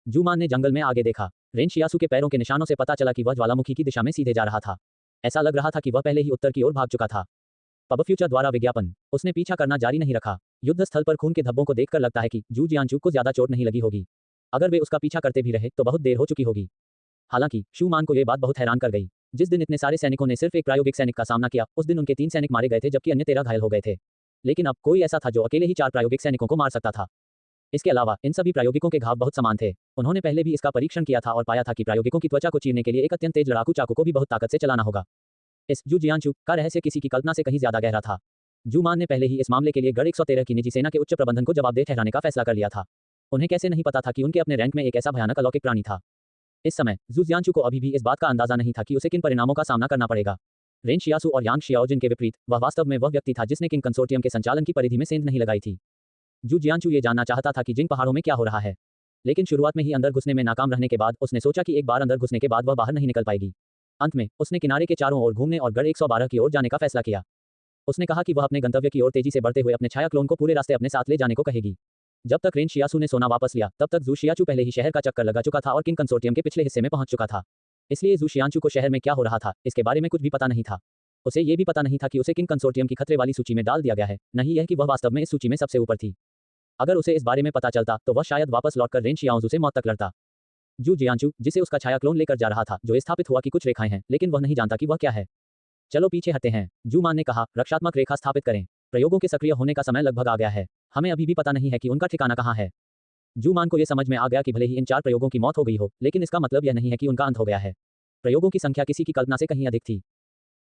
जूमान ने जंगल में आगे देखा। रेन शियासु के पैरों के निशानों से पता चला कि वह ज्वालामुखी की दिशा में सीधे जा रहा था। ऐसा लग रहा था कि वह पहले ही उत्तर की ओर भाग चुका था। पब फ्यूचर द्वारा विज्ञापन। उसने पीछा करना जारी नहीं रखा। युद्ध स्थल पर खून के धब्बों को देखकर लगता है कि जू जियांचू को ज्यादा चोट नहीं लगी होगी। अगर वे उसका पीछा करते भी रहे तो बहुत देर हो चुकी होगी। हालांकि शूमान को यह बात बहुत हैरान कर गई। जिस दिन इतने सारे सैनिकों ने सिर्फ एक प्रायोगिक सैनिक का सामना किया, उस दिन उनके 3 सैनिक मारे गए थे जबकि अन्य 13 घायल हो गए थे। लेकिन अब कोई ऐसा था जो अकेले ही 4 प्रायोगिक सैनिकों को मार सकता था। इसके अलावा इन सभी प्रायोगिकों के घाव बहुत समान थे। उन्होंने पहले भी इसका परीक्षण किया था और पाया था कि प्रायोगिकों की त्वचा को चीरने के लिए एक अत्यंत तेज लड़ाकू चाकू को भी बहुत ताकत से चलाना होगा। इस जू जियांचू का रहस्य किसी की कल्पना से कहीं ज्यादा गहरा था। जूमान ने पहले ही इस मामले के लिए गढ़ 113 की निजी सेना के उच्च प्रबंधन को जवाबदेह ठहराने का फैसला कर लिया था। उन्हें कैसे नहीं पता था कि उनके अपने रैंक में एक ऐसा भयानक अलौकिक प्राणी था। इस समय जू जियांचू को अभी भी इस बात का अंदाजा नहीं था कि उसे किन परिणामों का सामना करना पड़ेगा। रेन शियासु और यांग शियाओजिन के विपरीत, वह वास्तव में वह व्यक्ति था जिसने किंग कंसोर्टियम के संचालन की परिधि में सेंध नहीं लगाई थी। जू जियांचू ये जानना चाहता था कि जिन पहाड़ों में क्या हो रहा है। लेकिन शुरुआत में ही अंदर घुसने में नाकाम रहने के बाद उसने सोचा कि एक बार अंदर घुसने के बाद वह बाहर नहीं निकल पाएगी। अंत में उसने किनारे के चारों ओर घूमने और गढ़ 112 की ओर जाने का फैसला किया। उसने कहा कि वह अपने गंतव्य की ओर तेजी से बढ़ते हुए अपने छाया क्लोन को पूरे रास्ते अपने साथ ले जाने को कहेगी। जब तक रेन शियासु ने सोना वापस लिया, तब तक जू शियाचू पहले ही शहर का चक्कर लगा चुका था और किंग कंसोर्टियम के पिछले हिस्से में पहुंच चुका था। इसलिए जू शियांचू को शहर में क्या हो रहा था, इसके बारे में कुछ भी पता नहीं था। उसे ये भी पता नहीं था कि उसे किंग कंसोर्टियम की खतरे वाली सूची में डाल दिया गया है, नहीं यह कि वह वास्तव में इस सूची में सबसे ऊपर थी। अगर उसे इस बारे में पता चलता तो वह शायद वापस लौटकर रेन शियाओजू से मौत तक लड़ता। जू जियांचू, जिसे उसका छाया क्लोन लेकर जा रहा था, जो स्थापित हुआ कि कुछ रेखाएं हैं, लेकिन वह नहीं जानता कि वह क्या है। चलो पीछे हटते हैं, जूमान ने कहा, रक्षात्मक रेखा स्थापित करें। प्रयोगों के सक्रिय होने का समय लगभग आ गया है। हमें अभी भी पता नहीं है कि उनका ठिकाना कहाँ है। जूमान को यह समझ में आ गया कि भले ही इन 4 प्रयोगों की मौत हो गई हो, लेकिन इसका मतलब यह नहीं है कि उनका अंत हो गया है। प्रयोगों की संख्या किसी की कल्पना से कहीं अधिक थी।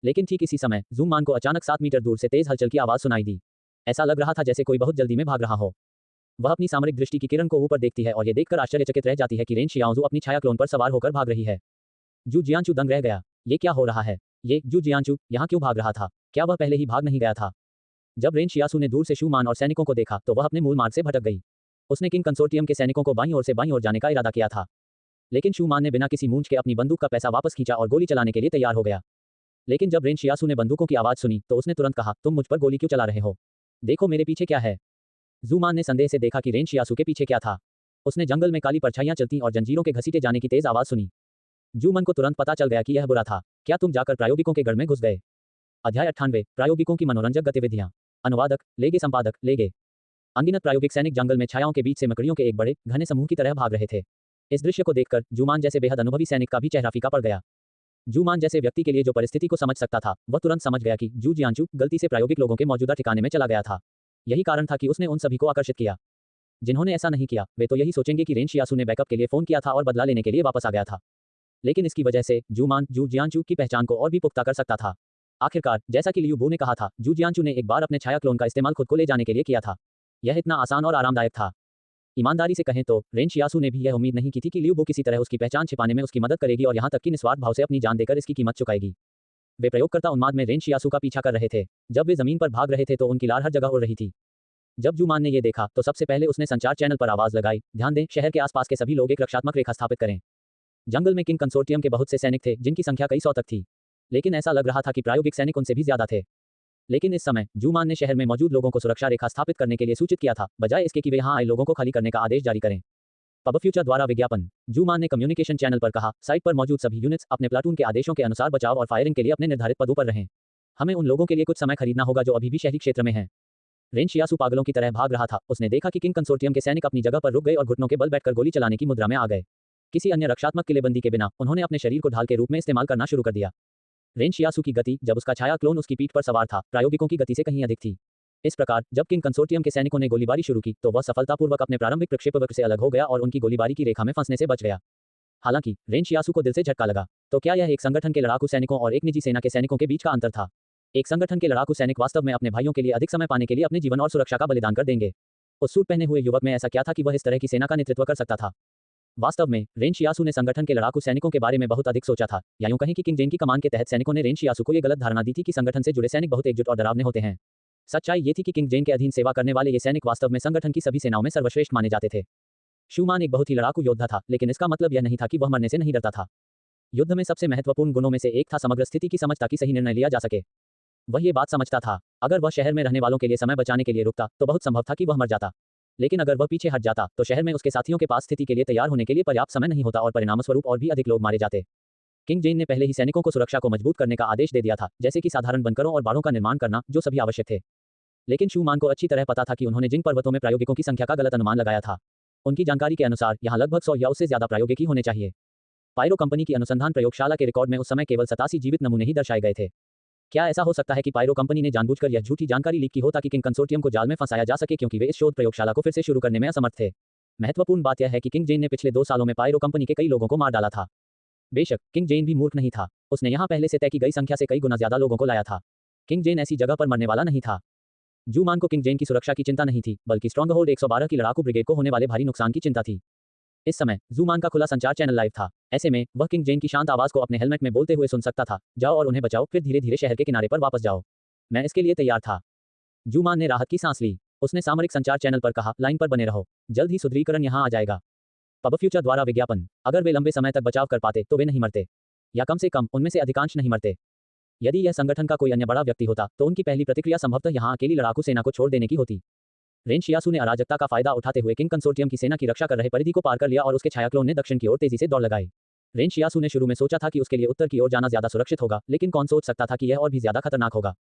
लेकिन ठीक इसी समय जूमान को अचानक 7 मीटर दूर से तेज हलचल की आवाज सुनाई दी। ऐसा लग रहा था जैसे कोई बहुत जल्दी में भाग रहा हो। वह अपनी सामरिक दृष्टि की किरण को ऊपर देखती है और यह देखकर आश्चर्यचकित रह जाती है कि रेन शियाओजू अपनी छाया क्लोन पर सवार होकर भाग रही है। जू जियांचू दंग रह गया। ये क्या हो रहा है? ये जू जियांचू यहाँ क्यों भाग रहा था? क्या वह पहले ही भाग नहीं गया था? जब रेन शियासु ने दूर से शूमान और सैनिकों को देखा तो वह अपने मूल मार्ग से भटक गई। उसने किंग कंसोर्टियम के सैनिकों को बाईं ओर से बाईं ओर जाने का इरादा किया था। लेकिन शूमान ने बिना किसी मूंछ के अपनी बंदूक का पैसा वापस खींचा और गोली चलाने के लिए तैयार हो गया। लेकिन जब रेन शियासु ने बंदूकों की आवाज सुनी तो उसने तुरंत कहा, तुम मुझ पर गोली क्यों चला रहे हो? देखो मेरे पीछे क्या है। जूमान ने संदेह से देखा कि रेन शियासु के पीछे क्या था। उसने जंगल में काली परछाइयां चलती और जंजीरों के घसीटे जाने की तेज आवाज सुनी। जूमन को तुरंत पता चल गया कि यह बुरा था। क्या तुम जाकर प्रायोगिकों के गढ़ में घुस गए? अध्याय 98 प्रायोगिकों की मनोरंजक गतिविधियां। अनुवादक लेगे संपादक लेगे। अनगिनत प्रायोगिक सैनिक जंगल में छायाओं के बीच से मकड़ियों के एक बड़े घने समूह की तरह भाग रहे थे। इस दृश्य को देखकर जूमान जैसे बेहद अनुभवी सैनिक का भी चेहरा फीका पड़ गया। जूमान जैसे व्यक्ति के लिए जो परिस्थिति को समझ सकता था, वह तुरंत समझ गया कि जू जियांचू गलती से प्रायोगिक लोगों के मौजूदा ठिकाने में चला गया था। यही कारण था कि उसने उन सभी को आकर्षित किया। जिन्होंने ऐसा नहीं किया, वे तो यही सोचेंगे कि रेन शियासू ने बैकअप के लिए फोन किया था और बदला लेने के लिए वापस आ गया था। लेकिन इसकी वजह से जूमान जू जियांचू की पहचान को और भी पुख्ता कर सकता था। आखिरकार, जैसा कि लियू बू ने कहा था, जू जियांचू ने एक बार अपने छाया क्लोन का इस्तेमाल खुद को ले जाने के लिए किया था। यह इतना आसान और आरामदायक था। ईमानदारी से कहें तो रेन शियासू ने भी यह उम्मीद नहीं की थी कि लियू बू किसी तरह उसकी पहचान छिपाने में उसकी मदद करेगी और यहां तक कि निस्वार्थ भाव से अपनी जान देकर इसकी कीमत चुकाएगी। वे प्रयोगकर्ता उन्माद में रेन शियासू का पीछा कर रहे थे। जब वे जमीन पर भाग रहे थे तो उनकी लार हर जगह उड़ रही थी। जब जूमान ने यह देखा तो सबसे पहले उसने संचार चैनल पर आवाज लगाई, ध्यान दें, शहर के आसपास के सभी लोग एक रक्षात्मक रेखा स्थापित करें। जंगल में किंग कंसोर्टियम के बहुत से सैनिक थे, जिनकी संख्या कई सौ तक थी। लेकिन ऐसा लग रहा था कि प्रायोगिक सैनिक उनसे भी ज्यादा थे। लेकिन इस समय जूमान ने शहर में मौजूद लोगों को सुरक्षा रेखा स्थापित करने के लिए सूचित किया था, बजाय इसके कि वे यहां आए लोगों को खाली करने का आदेश जारी करें। पब फ्यूचर द्वारा विज्ञापन। जूमान ने कम्युनिकेशन चैनल पर कहा, साइट पर मौजूद सभी यूनिट्स अपने प्लाटून के आदेशों के अनुसार बचाव और फायरिंग के लिए अपने निर्धारित पदों पर रहें। हमें उन लोगों के लिए कुछ समय खरीदना होगा जो अभी भी शहरी क्षेत्र में हैं। रेन शियासू पागलों की तरह भाग रहा था। उसने देखा कि किंग कंसोर्टियम के सैनिक अपनी जगह पर रुक गए और घुटनों के बल बैठकर गोली चलाने की मुद्रा में आ गए। किसी अन्य रक्षात्मक किलेबंदी के बिना उन्होंने अपने शरीर को ढाल के रूप में इस्तेमाल करना शुरू कर दिया। रेन शियासू की गति, जब उसका छाया क्लोन उसकी पीठ पर सवार था, प्रायोगिकों की गति से कहीं अधिक थी। इस प्रकार, जब किंग कंसोर्टियम के सैनिकों ने गोलीबारी शुरू की तो वह सफलतापूर्वक अपने प्रारंभिक प्रक्षेपवक्र से अलग हो गया और उनकी गोलीबारी की रेखा में फंसने से बच गया। हालांकि रेन शियासू को दिल से झटका लगा। तो क्या यह एक संगठन के लड़ाकू सैनिकों और एक निजी सेना के सैनिकों के बीच का अंतर था? एक संगठन के लड़ाकू सैनिक वास्तव में अपने भाइयों के लिए अधिक समय पाने के लिए अपने जीवन और सुरक्षा का बलिदान कर देंगे। उस सूट पहने हुए युवक में ऐसा क्या था कि वह इस तरह की सेना का नेतृत्व कर सकता था? वास्तव में रेन शियासू ने संगठन के लड़ाकू सैनिकों के बारे में बहुत अधिक सोचा था, या यूं कहें कि किंग जेन की कमान के तहत सैनिकों ने रेन शियासू को यह गलत धारणा दी थी कि संगठन से जुड़े सैनिक बहुत एकजुट और डरावने होते हैं। सच्चाई ये थी कि किंग जेन के अधीन सेवा करने वाले ये सैनिक वास्तव में संगठन की सभी सेनाओं में सर्वश्रेष्ठ माने जाते थे। शूमान एक बहुत ही लड़ाकू योद्धा था, लेकिन इसका मतलब यह नहीं था कि वह मरने से नहीं डरता था। युद्ध में सबसे महत्वपूर्ण गुणों में से एक था समग्र स्थिति की समझ, ताकि सही निर्णय लिया जा सके। वह ये बात समझता था, अगर वह शहर में रहने वालों के लिए समय बचाने के लिए रुकता तो बहुत संभव था कि वह मर जाता। लेकिन अगर वह पीछे हट जाता तो शहर में उसके साथियों के पास स्थिति के लिए तैयार होने के लिए पर्याप्त समय नहीं होता और परिणामस्वरूप और भी अधिक लोग मारे जाते। किंग जेन ने पहले ही सैनिकों को सुरक्षा को मजबूत करने का आदेश दे दिया था, जैसे कि साधारण बंकरों और बाड़ों का निर्माण करना, जो सभी आवश्यक थे। लेकिन शूमान को अच्छी तरह पता था कि उन्होंने जिन पर्वतों में प्रायोगिकों की संख्या का गलत अनुमान लगाया था, उनकी जानकारी के अनुसार यहाँ लगभग 100 या उससे ज्यादा प्रायोगिक ही होने चाहिए। पायरो कंपनी की अनुसंधान प्रयोगशाला के रिकॉर्ड में उस समय केवल 87 जीवित नमूने ही दर्शाए गए थे। क्या ऐसा हो सकता है कि पायरो कंपनी ने जानबूझकर यह झूठी जानकारी लीक की हो ताकि किंग कंसोर्टियम को जाल में फंसाया जा सके, क्योंकि वे इस शोध प्रयोगशाला को फिर से शुरू करने में असमर्थ थे? महत्वपूर्ण बात यह है कि किंग जेन ने पिछले 2 सालों में पायरो कंपनी के कई लोगों को मार डाला था। बेशक किंग जेन भी मूर्ख नहीं था, उसने यहाँ पहले से तय की गई संख्या से कई गुना ज्यादा लोगों को लाया था। किंग जेन ऐसी जगह पर मरने वाला नहीं था। जूमान को किंग जेन की सुरक्षा की चिंता नहीं थी, बल्कि स्ट्रॉन्गहोल्ड 112 की लड़ाकू ब्रिगेड को होने वाले भारी नुकसान की चिंता थी। इस समय जूमान का खुला संचार चैनल लाइव था। ऐसे में वह किंग जेन की शांत आवाज को अपने हेलमेट में बोलते हुए सुन सकता था, जाओ और उन्हें बचाओ, फिर धीरे धीरे शहर के किनारे पर वापस जाओ। मैं इसके लिए तैयार था। जूमान ने राहत की सांस ली। उसने सामरिक संचार चैनल पर कहा, लाइन पर बने रहो, जल्द ही सुदृढ़ीकरण यहां आ जाएगा। पब फ्यूचर द्वारा विज्ञापन। अगर वे लंबे समय तक बचाव कर पाते तो वे नहीं मरते, या कम से कम उनमें से अधिकांश नहीं मरते। यदि यह संगठन का कोई अन्य बड़ा व्यक्ति होता तो उनकी पहली प्रतिक्रिया संभवतः यहां अकेली लड़ाकू सेना को छोड़ देने की होती। रेन शियासू ने अराजकता का फायदा उठाते हुए किंग कंसोर्टियम की सेना की रक्षा कर रहे परिधि को पार कर लिया और उसके छाया क्लोन ने दक्षिण की ओर तेजी से दौड़ लगाई। रेन शियासू ने शुरू में सोचा था कि उसके लिए उत्तर की ओर जाना ज्यादा सुरक्षित होगा, लेकिन कौन सोच सकता था कि यह और भी ज्यादा खतरनाक होगा।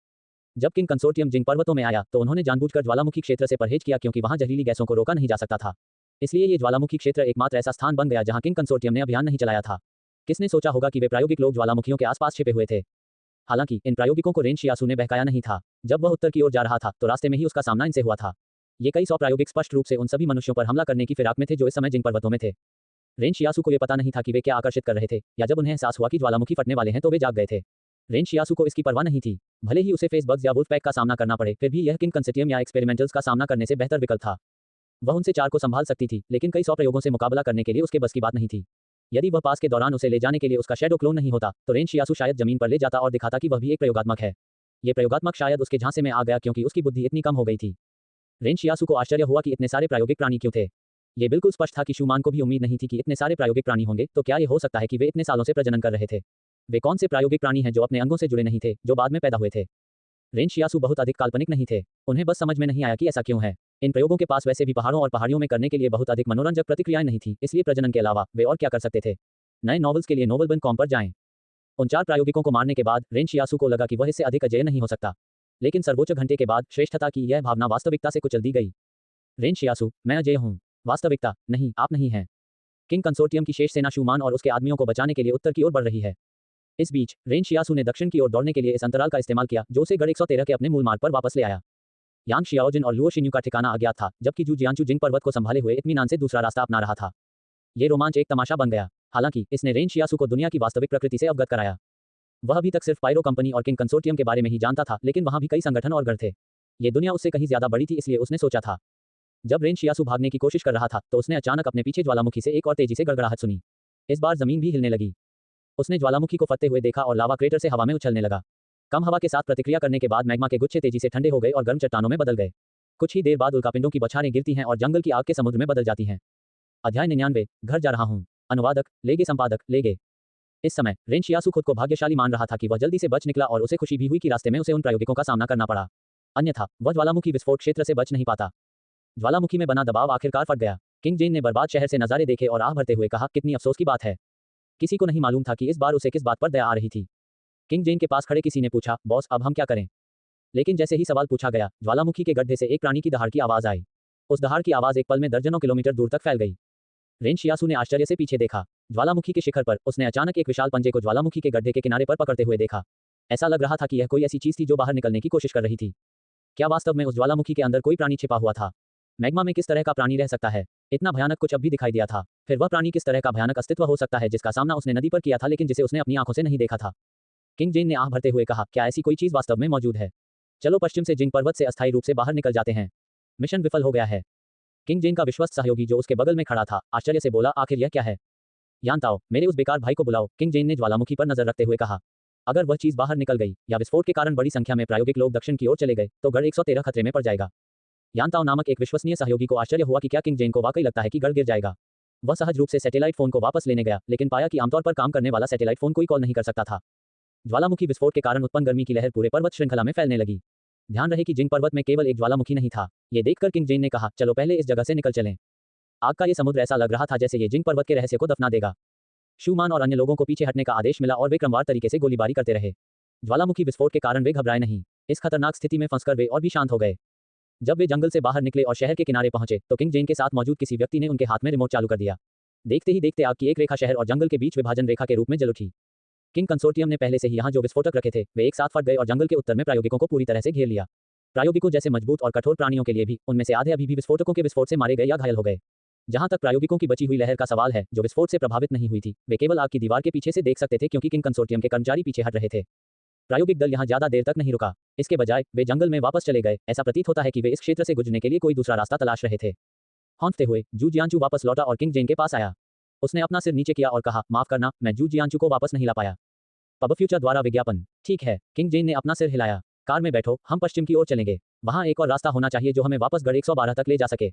जब किंग कंसोर्टियम जिंग पर्वतों में आया तो उन्होंने जानबूझकर ज्वालामुखी क्षेत्र से परहेज किया, क्योंकि वहां जहरीली गैसों को रोका नहीं जा सकता था। इसलिए ये ज्वालामुखी क्षेत्र एकमात्र ऐसा स्थान बन गया जहां किंग कंसोर्टियम ने अभियान नहीं चलाया था। किसने सोचा होगा कि वे प्रायोगिक लोग ज्वालामुखियों के आसपास छिपे हुए थे? हालांकि इन प्रायोगिकों को रेन शियासू ने बहकाया नहीं था। जब वह उत्तर की ओर जा रहा था तो रास्ते में ही उसका सामना इनसे हुआ था। ये कई 100 प्रायोगिक स्पष्ट रूप से उन सभी मनुष्यों पर हमला करने की फिराक में थे जो इस समय जिंग पर्वतों में थे। रेन शियासू को यह पता नहीं था कि वे क्या आकर्षित कर रहे थे, या जब उन्हें एहसास हुआ कि ज्वालामुखी फटने वाले हैं तो वे जाग गए थे। रेन शियासू को इसकी परवाह नहीं थी। भले ही उसे फेस बग्स या वुल्फ पैक का सामना करना पड़े, फिर भी यह किंग कंसोर्टियम या एक्सपेरिमेंटल्स का सामना करने से बेहतर विकल्प था। वह उनसे 4 को संभाल सकती थी, लेकिन कई 100 प्रयोगों से मुकाबला करने के लिए उसके बस की बात नहीं थी। यदि वह पास के दौरान उसे ले जाने के लिए उसका शैडो क्लोन नहीं होता तो रेन शियासू शायद जमीन पर ले जाता और दिखाता कि वह भी एक प्रयोगात्मक है। ये प्रयोगात्मक शायद उसके झांसे में आ गया क्योंकि उसकी बुद्धि इतनी कम हो गई थी। रेन शियासू को आश्चर्य हुआ कि इतने सारे प्रायोगिक प्राणी क्यों थे। ये बिल्कुल स्पष्ट था कि शूमान को भी उम्मीद नहीं थी कि इतने सारे प्रायोगिक प्राणी होंगे। तो क्या ये हो सकता है कि वे इतने सालों से प्रजनन कर रहे थे? वे कौन से प्रायोगिक प्राणी हैं जो अपने अंगों से जुड़े नहीं थे, जो बाद में पैदा हुए थे? रेन शियासू बहुत अधिक काल्पनिक नहीं थे। उन्हें बस समझ में नहीं आया कि ऐसा क्यों है। इन प्रयोगों के पास वैसे भी पहाड़ों और पहाड़ियों में करने के लिए बहुत अधिक मनोरंजक प्रतिक्रियाएं नहीं थी, इसलिए प्रजनन के अलावा वे और क्या कर सकते थे? नए नॉवेल्स के लिए novelbun.com पर जाएं। उन 4 प्रायोगिकों को मारने के बाद रेन शियासु को लगा कि वह इससे अधिक अजेय नहीं हो सकता। लेकिन सर्वोच्च घंटे के बाद श्रेष्ठता की यह भावना वास्तविकता से कुचल दी गई। रेन शियासु, मैं अजेय हूँ। वास्तविकता, नहीं, आप नहीं हैं। किंग कंसोर्टियम की शेष सेना शूमान और उसके आदमियों को बचाने के लिए उत्तर की ओर बढ़ रही है। इस बीच रेन शियासु ने दक्षिण की ओर दौड़ने के लिए इस अंतराल का इस्तेमाल किया जो उसे गढ़ 113 के अपने मूल मार्ग पर वापस ले आया। यांग शियाओजिन और लुओ शिन्यू का ठिकाना अज्ञात था, जबकि जू जियांचू जिंग पर्वत को संभाले हुए इत्मीनान से दूसरा रास्ता अपना रहा था। ये रोमांच एक तमाशा बन गया। हालांकि इसने रेन शियासु को दुनिया की वास्तविक प्रकृति से अवगत कराया। वह अभी तक सिर्फ पायरो कंपनी और किंग कंसोर्टियम के बारे में ही जानता था, लेकिन वहां भी कई संगठन और गढ़ थे। ये दुनिया उससे कहीं ज्यादा बड़ी थी, इसलिए उसने सोचा था। जब रेन शियासु भागने की कोशिश कर रहा था तो उसने अचानक अपने पीछे ज्वालामुखी से एक और तेजी से गड़गड़ाहट सुनी। इस बार जमीन भी हिलने लगी। उसने ज्वालामुखी को फटते हुए देखा और लावा क्रेटर से हवा में उछलने लगा। कम हवा के साथ प्रतिक्रिया करने के बाद मैग्मा के गुच्छे तेजी से ठंडे हो गए और गर्म चट्टानों में बदल गए। कुछ ही देर बाद उल्कापिंडों की बौछारें गिरती हैं और जंगल की आग के समुद्र में बदल जाती हैं। अध्याय 99, घर जा रहा हूँ। अनुवादक लेगे, संपादक लेगे। इस समय रेन शियासु खुद को भाग्यशाली मान रहा था कि वह जल्दी से बच निकला और उसे खुशी भी हुई कि रास्ते में उसे उन प्रायोगिकों का सामना करना पड़ा। अन्यथा वह ज्वालामुखी विस्फोट क्षेत्र से बच नहीं पाता। ज्वालामुखी में बना दबाव आखिरकार फट गया। किंग जेन ने बर्बाद शहर से नजारे देखे और आह भरते हुए कहा, कितनी अफसोस की बात है। किसी को नहीं मालूम था कि इस बार उसे किस बात पर दया आ रही थी। किंग जेन के पास खड़े किसी ने पूछा, बॉस, अब हम क्या करें? लेकिन जैसे ही सवाल पूछा गया, ज्वालामुखी के गड्ढे से एक प्राणी की दहाड़ की आवाज आई। उस दहाड़ की आवाज एक पल में दर्जनों किलोमीटर दूर तक फैल गई। रेन शियासु ने आश्चर्य से पीछे देखा। ज्वालामुखी के शिखर पर उसने अचानक एक विशाल पंजे को ज्वालामुखी के गड्ढे के किनारे पर पकड़ते हुए देखा। ऐसा लग रहा था कि यह कोई ऐसी चीज थी जो बाहर निकलने की कोशिश कर रही थी। क्या वास्तव में उस ज्वालामुखी के अंदर कोई प्राणी छिपा हुआ था? मैग्मा में किस तरह का प्राणी रह सकता है? इतना भयानक कुछ अब भी दिखाई दिया था। फिर वह प्राणी किस तरह का भयानक अस्तित्व हो सकता है जिसका सामना उसने नदी पर किया था लेकिन जिसे उसने अपनी आंखों से नहीं देखा था? किंग जेन ने आह भरते हुए कहा, क्या ऐसी कोई चीज वास्तव में मौजूद है? चलो पश्चिम से जिंग पर्वत से अस्थायी रूप से बाहर निकल जाते हैं। मिशन विफल हो गया है। किंग जेन का विश्वस्त सहयोगी जो उसके बगल में खड़ा था आश्चर्य से बोला, आखिर यह क्या है? यानताओ, मेरे उस बेकार भाई को बुलाओ। किंग जेन ने ज्वालामुखी पर नजर रखते हुए कहा। अगर वह चीज बाहर निकल गई या विस्फोट के कारण बड़ी संख्या में प्रायोगिक लोग दक्षिण की ओर चले गए तो गढ़ 113 खतरे में पड़ जाएगा। यानताओ नामक एक विश्वसनीय सहयोगी को आश्चर्य हुआ कि क्या किंग जेन को वाकई लगता है कि गढ़ गिर जाएगा। वह सहज रूप से सैटेलाइट फोन को वापस लेने गया, लेकिन पाया कि आमतौर पर काम करने वाला सैटेलाइट फोन कोई कॉल नहीं कर सकता था। ज्वालामुखी विस्फोट के कारण उत्पन्न गर्मी की लहर पूरे पर्वत श्रृंखला में फैलने लगी। ध्यान रहे कि जिंग पर्वत में केवल एक ज्वालामुखी नहीं था। ये देखकर किंग जेन ने कहा, चलो पहले इस जगह से निकल चलें। आग का ये समुद्र ऐसा लग रहा था जैसे ये जिंग पर्वत के रहस्य को दफना देगा। शूमान और अन्य लोगों को पीछे हटने का आदेश मिला और वे क्रमवार तरीके से गोलीबारी करते रहे। ज्वालामुखी विस्फोट के कारण वे घबराए नहीं। इस खतरनाक स्थिति में फंसकर वे और भी शांत हो गए। जब वे जंगल से बाहर निकले और शहर के किनारे पहुंचे तो किंग जेन के साथ मौजूद किसी व्यक्ति ने उनके हाथ में रिमोट चालू कर दिया। देखते ही देखते आग की एक रेखा शहर और जंगल के बीच विभाजन रेखा के रूप में जल उठी। किंग कंसोर्टियम ने पहले से ही यहाँ जो विस्फोटक रखे थे वे एक साथ फट गए और जंगल के उत्तर में प्रायोगिकों को पूरी तरह से घेर लिया। प्रायोगिकों जैसे मजबूत और कठोर प्राणियों के लिए भी उनमें से आधे अभी भी विस्फोटकों के विस्फोट से मारे गए या घायल हो गए। जहां तक प्रायोगिकों की बची हुई लहर का सवाल है जो विस्फोट से प्रभावित नहीं हुई थी, वे केवल आग की दीवार के पीछे से देख सकते थे क्योंकि किंग कंसोर्टियम के कर्मचारी पीछे हट रहे थे। प्रायोगिक दल यहां ज्यादा देर तक नहीं रुका। इसके बजाय वे जंगल में वापस चले गए। ऐसा प्रतीत होता है कि वे इस क्षेत्र से गुजरने के लिए कोई दूसरा रास्ता तलाश रहे थे। हौंकते हुए जू जियांचू वापस लौटा और किंग जेन के पास आया। उसने अपना सिर नीचे किया और कहा, माफ करना, मैं जू जियांचू को वापस नहीं ला पाया। पब फ्यूचर द्वारा विज्ञापन। ठीक है, किंग जेन ने अपना सिर हिलाया। कार में बैठो, हम पश्चिम की ओर चलेंगे। वहां एक और रास्ता होना चाहिए जो हमें वापस गढ़ 112 तक ले जा सके।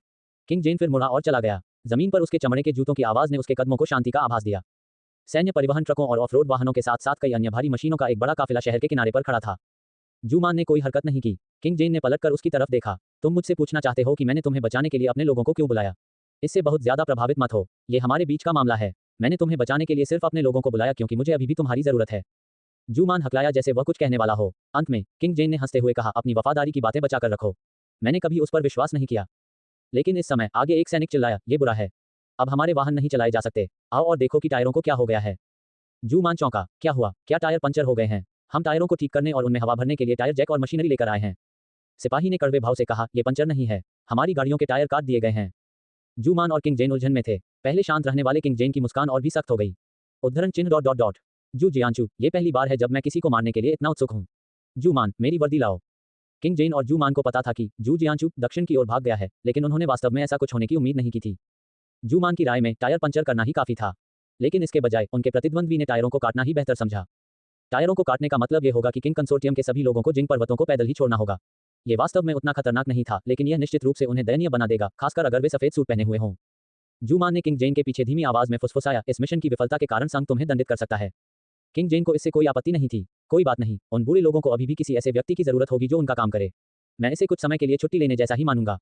किंग जेन फिर मुड़ा और चला गया। जमीन पर उसके चमड़े के जूतों की आवाज ने उसके कदमों को शांति का आभास दिया। सैन्य परिवहन ट्रकों और ऑफ रोड वाहनों के साथ साथ कई अन्य भारी मशीनों का एक बड़ा काफिला शहर के किनारे पर खड़ा था। जूमान ने कोई हरकत नहीं की। किंग जेन ने पलटकर उसकी तरफ देखा। तुम मुझसे पूछना चाहते हो कि मैंने तुम्हें बचाने के लिए अपने लोगों को क्यों बुलाया? इससे बहुत ज्यादा प्रभावित मत हो। ये हमारे बीच का मामला है। मैंने तुम्हें बचाने के लिए सिर्फ अपने लोगों को बुलाया क्योंकि मुझे अभी भी तुम्हारी जरूरत है। जूमान हकलाया जैसे वह कुछ कहने वाला हो। अंत में किंग जेन ने हंसते हुए कहा, अपनी वफादारी की बातें बचाकर रखो। मैंने कभी उस पर विश्वास नहीं किया। लेकिन इस समय आगे एक सैनिक चिल्लाया, ये बुरा है। अब हमारे वाहन नहीं चलाए जा सकते। आओ और देखो कि टायरों को क्या हो गया है। जूमान चौंका। क्या हुआ? क्या टायर पंचर हो गए हैं? हम टायरों को ठीक करने और उनमें हवा भरने के लिए टायर जैक और मशीनरी लेकर आए हैं। सिपाही ने कड़वे भाव से कहा, ये पंचर नहीं है, हमारी गाड़ियों के टायर काट दिए गए हैं। जूमान और किंग जेन उलझन में थे। पहले शांत रहने वाले किंग जेन की मुस्कान और भी सख्त हो गई। उद्धरण चिन्ह डॉट डॉट डॉट। जू जियांचू, ये पहली बार है जब मैं किसी को मारने के लिए इतना उत्सुक हूँ। जूमान, मेरी वर्दी लाओ। किंग जेन और जूमान को पता था कि जू जियांचू दक्षिण की ओर भाग गया है, लेकिन उन्होंने वास्तव में ऐसा कुछ होने की उम्मीद नहीं की थी। जूमान की राय में टायर पंचर करना ही काफी था, लेकिन इसके बजाय उनके प्रतिद्वंद्वी ने टायरों को काटना ही बेहतर समझा। टायरों को काटने का मतलब यह होगा कि किंग कंसोर्टियम के सभी लोगों को जिंग पर्वतों को पैदल ही छोड़ना होगा। ये वास्तव में उतना खतरनाक नहीं था, लेकिन यह निश्चित रूप से उन्हें दयनीय बना देगा, खासकर अगर वे सफेद सूट पहने हुए हों। जूमान ने किंग जेन के पीछे धीमी आवाज में फुसफुसाया, इस मिशन की विफलता के कारण संघ तुम्हें दंडित कर सकता है। किंग जेन को इससे कोई आपत्ति नहीं थी। कोई बात नहीं, उन बूढ़े लोगों को अभी भी किसी ऐसे व्यक्ति की जरूरत होगी जो उनका काम करे। मैं इसे कुछ समय के लिए छुट्टी लेने जैसा ही मानूंगा।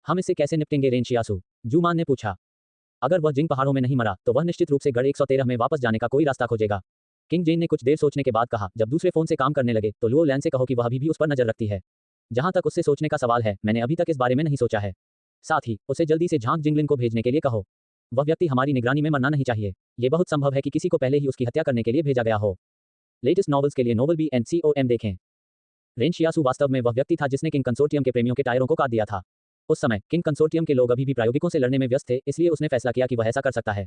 हम इससे कैसे निपटेंगे रेन शियासु? जूमान ने पूछा। अगर वह जिंग पहाड़ों में नहीं मरा तो वह निश्चित रूप से गढ़ 113 में वापस जाने का कोई रास्ता खोजेगा। किंग जेन ने कुछ देर सोचने के बाद कहा, जब दूसरे फोन से काम करने लगे तो लुओ लैन से कहो कि वह अभी भी उस पर नजर रखती है। जहां तक उससे सोचने का सवाल है, मैंने अभी तक इस बारे में नहीं सोचा है। साथ ही उसे जल्दी से झांग जिंगलिन को भेजने के लिए कहो। वह व्यक्ति हमारी निगरानी में मरना नहीं चाहिए। ये बहुत संभव है कि किसी को पहले ही उसकी हत्या करने के लिए भेजा गया हो। लेटेस्ट नॉवेल्स के लिए नोवेल BNCOM देखें। रेन शियासु वास्तव में वह व्यक्ति था जिसने किंग कंसोर्टियम के प्रेमियों के टायरों को काट दिया था। उस समय किंग कंसोर्टियम के लोग अभी भी प्रायोगिकों से लड़ने में व्यस्त थे, इसलिए उसने फैसला किया कि वह ऐसा कर सकता है।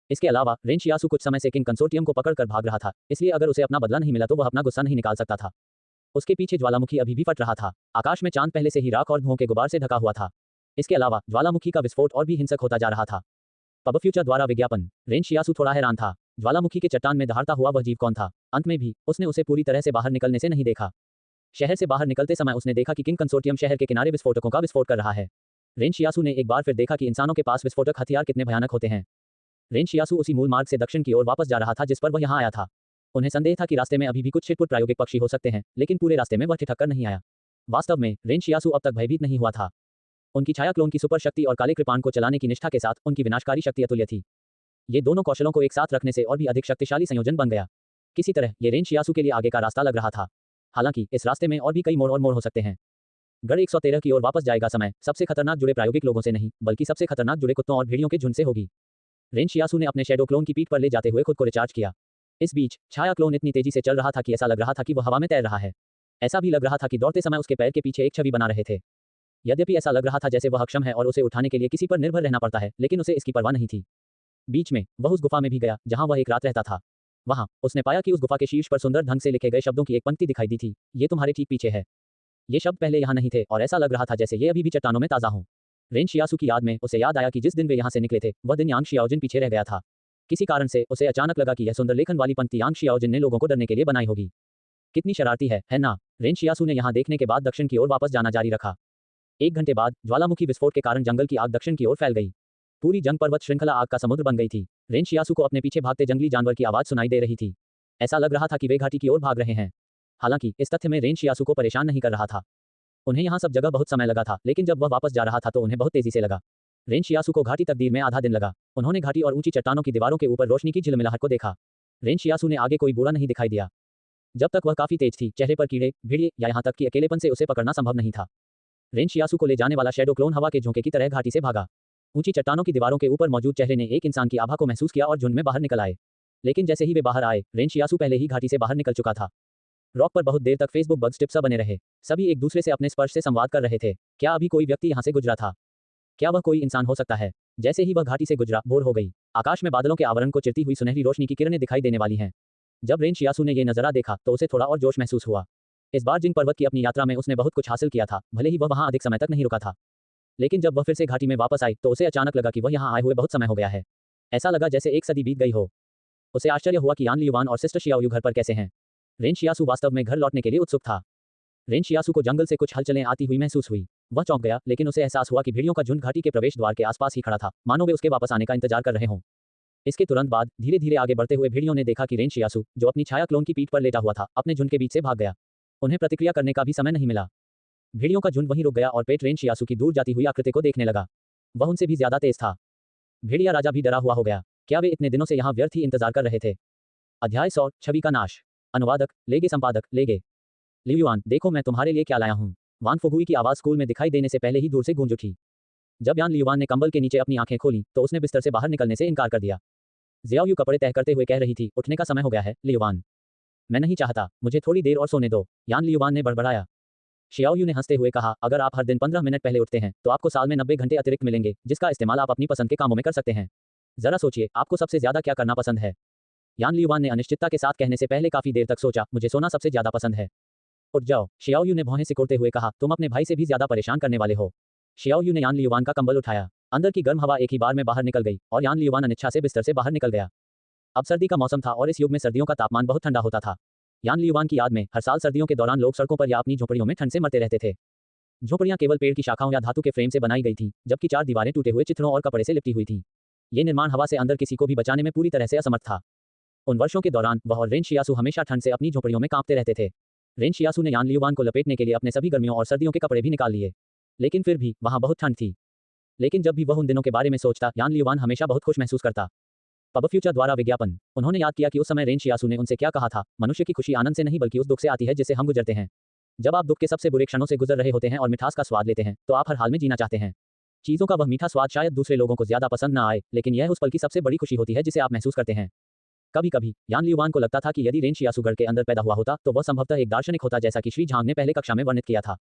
इसके अलावा रेन शियासु कुछ समय से किंग कंसोर्टियम को पकड़कर भाग रहा था, इसलिए अगर उसे अपना बदला नहीं मिला तो वह अपना गुस्सा नहीं निकाल सकता था। उसके पीछे ज्वालामुखी अभी भी फट रहा था। आकाश में चांद पहले से ही राख और धुओं के गुबार से ढका हुआ था। इसके अलावा ज्वालामुखी का विस्फोट और भी हिंसक होता जा रहा था। पब फ्यूचर द्वारा विज्ञापन। रेन शियासु थोड़ा हैरान था। ज्वालामुखी के चट्टान में दहाड़ता हुआ वह जीव कौन था? अंत में भी उसने उसे पूरी तरह से बाहर निकलने से नहीं देखा। शहर से बाहर निकलते समय उसने देखा कि किंग कंसोर्टियम शहर के किनारे विस्फोटकों का विस्फोट कर रहा है। रेन शियासु ने एक बार फिर देखा कि इंसानों के पास विस्फोटक हथियार कितने भयानक होते हैं। रेन शियासु उसी मूल मार्ग से दक्षिण की ओर वापस जा रहा था जिस पर वह यहाँ आया था। उन्हें संदेह था कि रास्ते में अभी भी कुछ छिटपुट प्रायोगिक पक्षी हो सकते हैं, लेकिन पूरे रास्ते में वह ठिठक कर नहीं आया। वास्तव में रेन शियासु अब तक भयभीत नहीं हुआ था। उनकी छाया क्लोन की सुपर शक्ति और काले कृपाण को चलाने की निष्ठा के साथ उनकी विनाशकारी शक्ति अतुल्य थी। ये दोनों कौशलों को एक साथ रखने से और भी अधिक शक्तिशाली संयोजन बन गया। किसी तरह ये रेन शियासु के लिए आगे का रास्ता लग रहा था। हालांकि इस रास्ते में और भी कई मोड़ हो सकते हैं। गढ़ 113 की ओर वापस जाएगा समय सबसे खतरनाक जुड़े प्रायोगिक लोगों से नहीं, बल्कि सबसे खतरनाक जुड़े कुत्तों और भेड़ियों के झुंड से होगी। रेन शियासु ने अपने शैडो क्लोन की पीठ पर ले जाते हुए खुद को रिचार्ज किया। इस बीच छाया क्लोन इतनी तेजी से चल रहा था कि ऐसा लग रहा था कि वह हवा में तैर रहा है। ऐसा भी लग रहा था कि दौड़ते समय उसके पैर के पीछे एक छवि बना रहे थे। यद्यपि ऐसा लग रहा था जैसे वह अक्षम है और उसे उठाने के लिए किसी पर निर्भर रहना पड़ता है, लेकिन उसे इसकी परवाह नहीं थी। बीच में वह उस गुफा में भी गया जहां वह एक रात रहता था। वहां उसने पाया कि उस गुफा के शीर्ष पर सुंदर ढंग से लिखे गए शब्दों की एक पंक्ति दिखाई दी थी, ये तुम्हारे ठीक पीछे है। ये शब्द पहले यहाँ नहीं थे और ऐसा लग रहा था जैसे ये अभी भी चट्टानों में ताजा हों। रेन शियासु की याद में उसे याद आया कि जिस दिन वे यहाँ से निकले थे वह दिन यांग शियाओजिन पीछे रह गया था। किसी कारण से उसे अचानक लगा कि यह सुंदर लेखन वाली पंक्ति यांग शियाओजिन ने लोगों को डरने के लिए बनाई होगी। कितनी शरारती है ना? रेन शियासु ने यहाँ देखने के बाद दक्षिण की ओर वापस जाना जारी रखा। 1 घंटे बाद ज्वालामुखी विस्फोट के कारण जंगल की आग दक्षिण की ओर फैल गई। पूरी जंग पर्वत श्रृंखला आग का समुद्र बन गई थी। रेन शियासु को अपने पीछे भागते जंगली जानवर की आवाज सुनाई दे रही थी। ऐसा लग रहा था कि वे घाटी की ओर भाग रहे हैं। हालांकि इस तथ्य में रेन शियासु को परेशान नहीं कर रहा था। उन्हें यहाँ सब जगह बहुत समय लगा था, लेकिन जब वह वापस जा रहा था तो उन्हें बहुत तेजी से लगा। रेन शियासु को घाटी तकदीर में आधा दिन लगा। उन्होंने घाटी और ऊंची चट्टानों की दीवारों के ऊपर रोशनी की झिलमिलाहट को देखा। रेन शियासु ने आगे कोई बूढ़ा नहीं दिखाई दिया। जब तक वह काफी तेज थी, चेहरे पर कीड़े, भेड़िए या यहाँ तक कि अकेलेपन से उसे पकड़ना संभव नहीं था। रेन शियासु को ले जाने वाला शैडो क्लोन हवा के झोंके की तरह घाटी से भागा। ऊंची चट्टानों की दीवारों के ऊपर मौजूद चेहरे ने एक इंसान की आभा को महसूस किया और झुंड में बाहर निकल आए। लेकिन जैसे ही वे बाहर आए, रेन शियासु पहले ही घाटी से बाहर निकल चुका था। रॉक पर बहुत देर तक फेसबुक बग्स टिप्स बने रहे। सभी एक दूसरे से अपने स्पर्श से संवाद कर रहे थे। क्या अभी कोई व्यक्ति यहाँ से गुजरा था? क्या वह कोई इंसान हो सकता है? जैसे ही वह घाटी से गुजरा, भोर हो गई। आकाश में बादलों के आवरण को चिरती हुई सुनहरी रोशनी की किरणें दिखाई देने वाली हैं। जब रेन शियासु ने ये नजारा देखा तो उसे थोड़ा और जोश महसूस हुआ। इस बार जिंग पर्वत की अपनी यात्रा में उसने बहुत कुछ हासिल किया था, भले ही वह वहां अधिक समय तक नहीं रुका था। लेकिन जब वह फिर से घाटी में वापस आई तो उसे अचानक लगा कि वह यहाँ आए हुए बहुत समय हो गया है। ऐसा लगा जैसे एक सदी बीत गई हो। उसे आश्चर्य हुआ कि यान लियुवान और सिस्टर शियाओयू घर पर कैसे हैं। रेन शियासु वास्तव में घर लौटने के लिए उत्सुक था। रेन शियासु को जंगल से कुछ हलचलें आती हुई महसूस हुई। वह चौंक गया, लेकिन उसे एहसास हुआ कि भेड़ियों का झुंड घाटी के प्रवेश द्वार के आसपास ही खड़ा था, मानो वे उसके वापस आने का इंतजार कर रहे हों। इसके तुरंत बाद धीरे धीरे आगे बढ़ते हुए भेड़ियों ने देखा कि रेन शियासु, जो अपनी छाया क्लोन की पीठ पर लेटा हुआ था, अपने झुंड के बीच से भाग गया। उन्हें प्रतिक्रिया करने का भी समय नहीं मिला। भेड़ियों का झुंड वहीं रुक गया और पेट रेन शियासु की दूर जाती हुई आकृति को देखने लगा। वह उनसे भी ज्यादा तेज था। भेड़िया राजा भी डरा हुआ हो गया। क्या वे इतने दिनों से यहाँ व्यर्थ ही इंतजार कर रहे थे? अध्याय 100 छवि का नाश। अनुवादक लेगे, संपादक लेगे। लियुआन, देखो मैं तुम्हारे लिए क्या लाया हूँ। वान फुगुई की आवाज स्कूल में दिखाई देने से पहले ही दूर से गूंज उठी। जब यान लियुआन ने कंबल के नीचे अपनी आंखें खोली तो उसने बिस्तर से बाहर निकलने से इनकार कर दिया। जियाओयू कपड़े तह करते हुए कह रही थी, उठने का समय हो गया है लियुआन। मैं नहीं चाहता, मुझे थोड़ी देर और सोने दो, यान लियुआन ने बड़बड़ाया। शियाओयू ने हंसते हुए कहा, अगर आप हर दिन 15 मिनट पहले उठते हैं तो आपको साल में 90 घंटे अतिरिक्त मिलेंगे, जिसका इस्तेमाल आप अपनी पसंद के कामों में कर सकते हैं। जरा सोचिए, आपको सबसे ज्यादा क्या करना पसंद है? यान लियुआन ने अनिश्चितता के साथ कहने से पहले काफी देर तक सोचा। मुझे सोना सबसे ज्यादा पसंद है। उठ जाओ, शियाओयू ने भौहें सिकोड़ते हुए कहा, तुम अपने भाई से भी ज्यादा परेशान करने वाले हो। शियाओयू ने यान लियुआन का कंबल उठाया। अंदर की गर्म हवा एक ही बार में बाहर निकल गई और यान लियुआन अनिच्छा से बिस्तर से बाहर निकल गया। अब सर्दी का मौसम था और इस युग में सर्दियों का तापमान बहुत ठंडा होता था। यान लियुआन की याद में हर साल सर्दियों के दौरान लोग सड़कों पर या अपनी झोपड़ियों में ठंड से मरते रहते थे। झोपड़ियां केवल पेड़ की शाखाओं या धातु के फ्रेम से बनाई गई थीं, जबकि 4 दीवारें टूटे हुए चित्रों और कपड़े से लिपटी हुई थीं। ये निर्माण हवा से अंदर किसी को भी बचाने में पूरी तरह से असमर्थ था। उन वर्षों के दौरान वह और रेन शियासु हमेशा ठंड से अपनी झोपड़ियों में कांपते रहते थे। रेन शियासु ने यान लियुआन को लपेटने के लिए अपने सभी गर्मियों और सर्दियों के कपड़े भी निकाल लिए, लेकिन फिर भी वहां बहुत ठंड थी। लेकिन जब भी वह उन दिनों के बारे में सोचता, यान लियुआन हमेशा बहुत खुश महसूस करता। पब फ्यूचर द्वारा विज्ञापन। उन्होंने याद किया कि उस समय रेन शियासू ने उनसे क्या कहा था, मनुष्य की खुशी आनंद से नहीं बल्कि उस दुख से आती है जिससे हम गुजरते हैं। जब आप दुख के सबसे बुरे क्षणों से गुजर रहे होते हैं और मिठास का स्वाद लेते हैं, तो आप हर हाल में जीना चाहते हैं। चीज़ों का वह मीठा स्वाद शायद दूसरे लोगों को ज्यादा पसंद न आए, लेकिन यह उस पल की सबसे बड़ी खुशी होती है जिसे आप महसूस करते हैं। कभी कभी यान लियुआन को लगता था कि यदि रेन शियासू गढ़ के अंदर पैदा हुआ होता तो वह संभवतः एक दार्शनिक होता, जैसा कि श्री झांग ने पहले कक्षा में वर्णित किया था।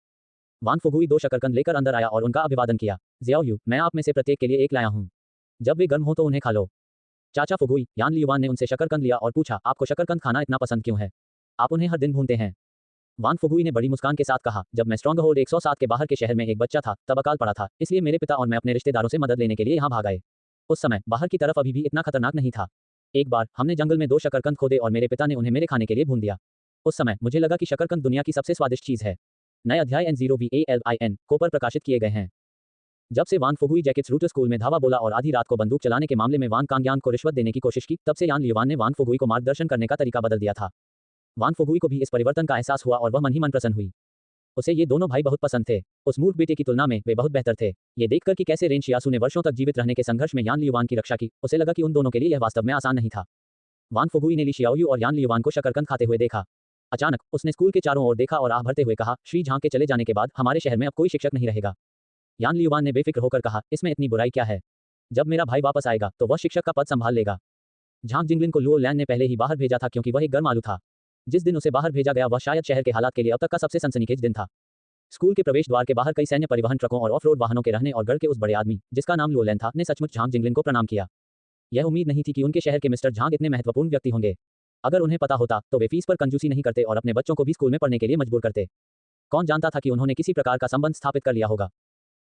वान फुगुई 2 शकरकंद लेकर अंदर आया और उनका अभिवादन किया। ज़ियाओ यू, मैं आप में से प्रत्येक के लिए एक लाया हूँ। जब वे गर्म हो तो उन्हें खा लो। चाचा फुगुई, यान लियुआन ने उनसे शकरकंद लिया और पूछा, आपको शकरकंद खाना इतना पसंद क्यों है? आप उन्हें हर दिन भूनते हैं। वान फुगुई ने बड़ी मुस्कान के साथ कहा, जब मैं स्ट्रॉन्गहोल्ड 107 के बाहर के शहर में एक बच्चा था, तब अकाल पड़ा था, इसलिए मेरे पिता और मैं अपने रिश्तेदारों से मदद लेने के लिए यहाँ भाग आए। उस समय बाहर की तरफ अभी भी इतना खतरनाक नहीं था। एक बार हमने जंगल में 2 शकरकंद खोदे और मेरे पिता ने उन्हें मेरे खाने के लिए भून दिया। उस समय मुझे लगा कि शकरकंद दुनिया की सबसे स्वादिष्ट चीज है। नए अध्याय N0VALIN को पर प्रकाशित किए गए हैं। जब से वान फुगुई जैकेट्स रूट स्कूल में धावा बोला और आधी रात को बंदूक चलाने के मामले में वान कांगयांग को रिश्वत देने की कोशिश की, तब से यान लियुआन ने वान फुगुई को मार्गदर्शन करने का तरीका बदल दिया था। वान फुगुई को भी इस परिवर्तन का एहसास हुआ और वह मन ही मन प्रसन्न हुई। उसे ये दोनों भाई बहुत पसंद थे। उस मूर्ख बेटे की तुलना में वे बहुत बेहतर थे। ये देखकर कि कैसे रेन शियासू ने वर्षों तक जीवित रहने के संघर्ष में यान लियुआन की रक्षा की, उसे लगा कि उन दोनों के लिए यह वास्तव में आसान नहीं था। वान फुगुई ने ली शियाओयू और यान लियुआन को शकरकंद खाते हुए देखा। अचानक उसने स्कूल के चारों ओर देखा और आह भरते हुए कहा, श्री झांग के चले जाने के बाद हमारे शहर में अब कोई शिक्षक नहीं रहेगा। यान लियुआन ने बेफिक्र होकर कहा, इसमें इतनी बुराई क्या है? जब मेरा भाई वापस आएगा तो वह शिक्षक का पद संभाल लेगा। झांग जिंगलिन को लुओ लैन ने पहले ही बाहर भेजा था क्योंकि वह एक गर्म आलू था। जिस दिन उसे बाहर भेजा गया वह शायद शहर के हालात के लिए अब तक का सबसे सनसनीखेज दिन था। स्कूल के प्रवेश द्वार के बाहर कई सैन्य परिवहन ट्रकों और ऑफ रोड वाहनों के रहने और गढ़ के उस बड़े आदमी, जिसका नाम लुओ लैन था, ने सचमुच झांग जिंगलिन को प्रणाम किया। यह उम्मीद नहीं थी कि उनके शहर के मिस्टर झांग इतने महत्वपूर्ण व्यक्ति होंगे। अगर उन्हें पता होता तो वे फीस पर कंजूसी नहीं करते और अपने बच्चों को भी स्कूल में पढ़ने के लिए मजबूर करते। कौन जानता था कि उन्होंने किसी प्रकार का संबंध स्थापित कर लिया होगा।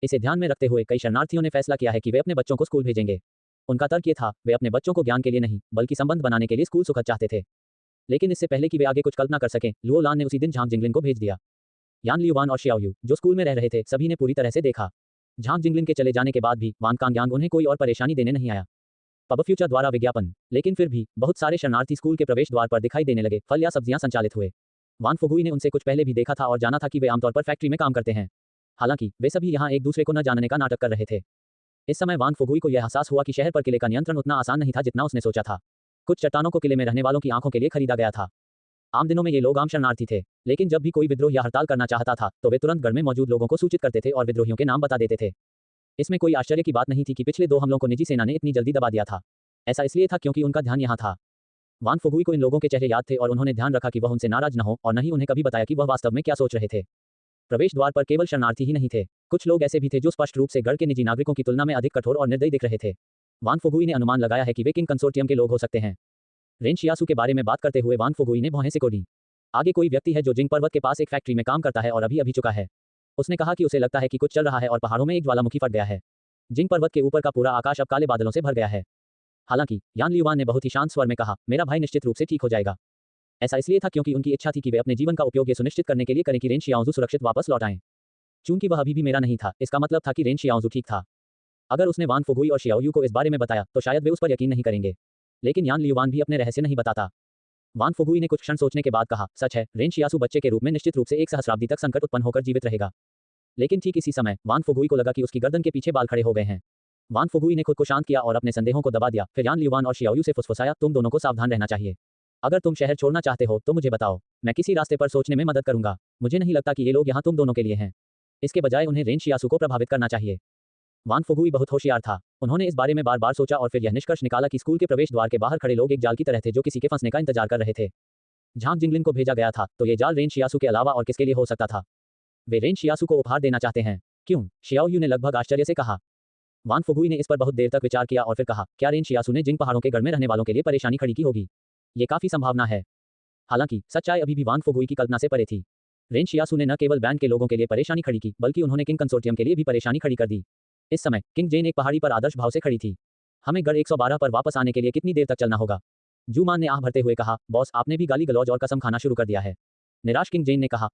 इसे ध्यान में रखते हुए कई शरणार्थियों ने फैसला किया है कि वे अपने बच्चों को स्कूल भेजेंगे। उनका तर्क ये था, वे अपने बच्चों को ज्ञान के लिए नहीं बल्कि संबंध बनाने के लिए स्कूल सुखद चाहते थे। लेकिन इससे पहले कि वे आगे कुछ कल्पना कर सकें, लुओ लान ने उसी दिन झांग जिंगलिन को भेज दिया। यान लियुआन और शियाओयू, जो स्कूल में रह रहे थे, सभी ने पूरी तरह से देखा। झांग जिंगलिन के चले जाने के बाद भी वान कांगयांग उन्हें कोई और परेशानी देने नहीं आया। पब फ्यूचर द्वारा विज्ञापन। लेकिन फिर भी बहुत सारे शरणार्थी स्कूल के प्रवेश द्वार पर दिखाई देने लगे। फल या सब्जियां संचालित हुए। वान फुगुई ने उनसे कुछ पहले भी देखा था और जाना था कि वे आमतौर पर फैक्ट्री में काम करते हैं। हालांकि वे सभी यहाँ एक दूसरे को न जानने का नाटक कर रहे थे। इस समय वान फुगुई को यह एहसास हुआ कि शहर पर किले का नियंत्रण उतना आसान नहीं था जितना उसने सोचा था। कुछ चट्टानों को किले में रहने वालों की आंखों के लिए खरीदा गया था। आम दिनों में ये लोग आम शरणार्थी थे, लेकिन जब भी कोई विद्रोह या हड़ताल करना चाहता था तो वे तुरंत गढ़ में मौजूद लोगों को सूचित करते थे और विद्रोहियों के नाम बता देते थे। इसमें कोई आश्चर्य की बात नहीं थी कि पिछले 2 हमलों को निजी सेना ने इतनी जल्दी दबा दिया था। ऐसा इसलिए था क्योंकि उनका ध्यान यहाँ था। वान फुगुई को इन लोगों के चेहरे याद थे और उन्होंने ध्यान रखा कि वह उनसे नाराज न हो और न ही उन्हें कभी बताया कि वह वास्तव में क्या सोच रहे थे। प्रवेश द्वार पर केवल शरणार्थी ही नहीं थे, कुछ लोग ऐसे भी थे जो स्पष्ट रूप से गढ़ के निजी नागरिकों की तुलना में अधिक कठोर और निर्दयी दिख रहे थे। वान फुगुई ने अनुमान लगाया है कि वे किंग कंसोर्टियम के लोग हो सकते हैं। रेन शियासू के बारे में बात करते हुए वान फुगुई ने भौहें सिकोड़ी। आगे कोई व्यक्ति है जो जिंग पर्वत के पास एक फैक्ट्री में काम करता है और अभी चुका है। उसने कहा कि उसे लगता है कि कुछ चल रहा है और पहाड़ों में एक ज्वालामुखी फट गया है। जिंग पर्वत के ऊपर का पूरा आकाश अब काले बादलों से भर गया है। हालांकि यान लियुआन ने बहुत ही शांत स्वर में कहा, मेरा भाई निश्चित रूप से ठीक हो जाएगा। ऐसा इसलिए था क्योंकि उनकी इच्छा थी कि वे अपने जीवन का उपयोग ये सुनिश्चित करने के लिए करें कि रेन शियाओजू सुरक्षित वापस लौट आएं। चूंकि वह अभी भी मेरा नहीं था, इसका मतलब था कि रेन शियाओजू ठीक था। अगर उसने वान फुगुई और शियाओयू को इस बारे में बताया तो शायद वे उस पर यकीन नहीं करेंगे। लेकिन यान लियुआन भी अपने रहस्य नहीं बताता। वान फुगुई ने कुछ क्षण सोचने के बाद कहा, सच है, रेन शियासू बच्चे के रूप में निश्चित रूप से एक सहस्राब्दी तक संकट उत्पन्न होकर जीवित रहेगा। लेकिन ठीक इसी समय वान फुगुई को लगा कि उसकी गर्दन के पीछे बाल खड़े हो गए हैं। वान फुगुई ने खुद को शांत किया और अपने संदेहों को दबा दिया। फिर यान लियुआन और शियाओयू से फुसफुसाया, तुम दोनों को सावधान रहना चाहिए। अगर तुम शहर छोड़ना चाहते हो तो मुझे बताओ, मैं किसी रास्ते पर सोचने में मदद करूंगा। मुझे नहीं लगता कि ये लोग यहाँ तुम दोनों के लिए हैं। इसके बजाय उन्हें रेन शियासू को प्रभावित करना चाहिए। वान फुगुई बहुत होशियार था। उन्होंने इस बारे में बार बार सोचा और फिर यह निष्कर्ष निकाला कि स्कूल के प्रवेश द्वार के बाहर खड़े लोग एक जाल की तरह थे जो किसी के फंसने का इंतजार कर रहे थे। झांग जिंगलिन को भेजा गया था तो ये जाल रेन शियासू के अलावा और किसके लिए हो सकता था? वे रेन शियासू को उपहार देना चाहते हैं। क्यों? शियाओयू ने लगभग आश्चर्य से कहा। वान फुगुई ने इस पर बहुत देर तक विचार किया और फिर कहा, क्या रेन शियासू ने जिंग पहाड़ों के गढ़ में रहने वालों के लिए परेशानी खड़ी की होगी? ये काफी संभावना है। हालांकि सच्चाई अभी भी वान फुगुई की कल्पना से परे थी। रेन शियासू ने न केवल बैंड के लोगों के लिए परेशानी खड़ी की बल्कि उन्होंने किंग कंसोर्टियम के लिए भी परेशानी खड़ी कर दी। इस समय किंग जेन एक पहाड़ी पर आदर्श भाव से खड़ी थी। हमें गढ़ 112 पर वापस आने के लिए कितनी देर तक चलना होगा? जूमान ने आह भरते हुए कहा, बॉस, आपने भी गाली गलौज और कसम खाना शुरू कर दिया है। निराश किंग जेन ने कहा,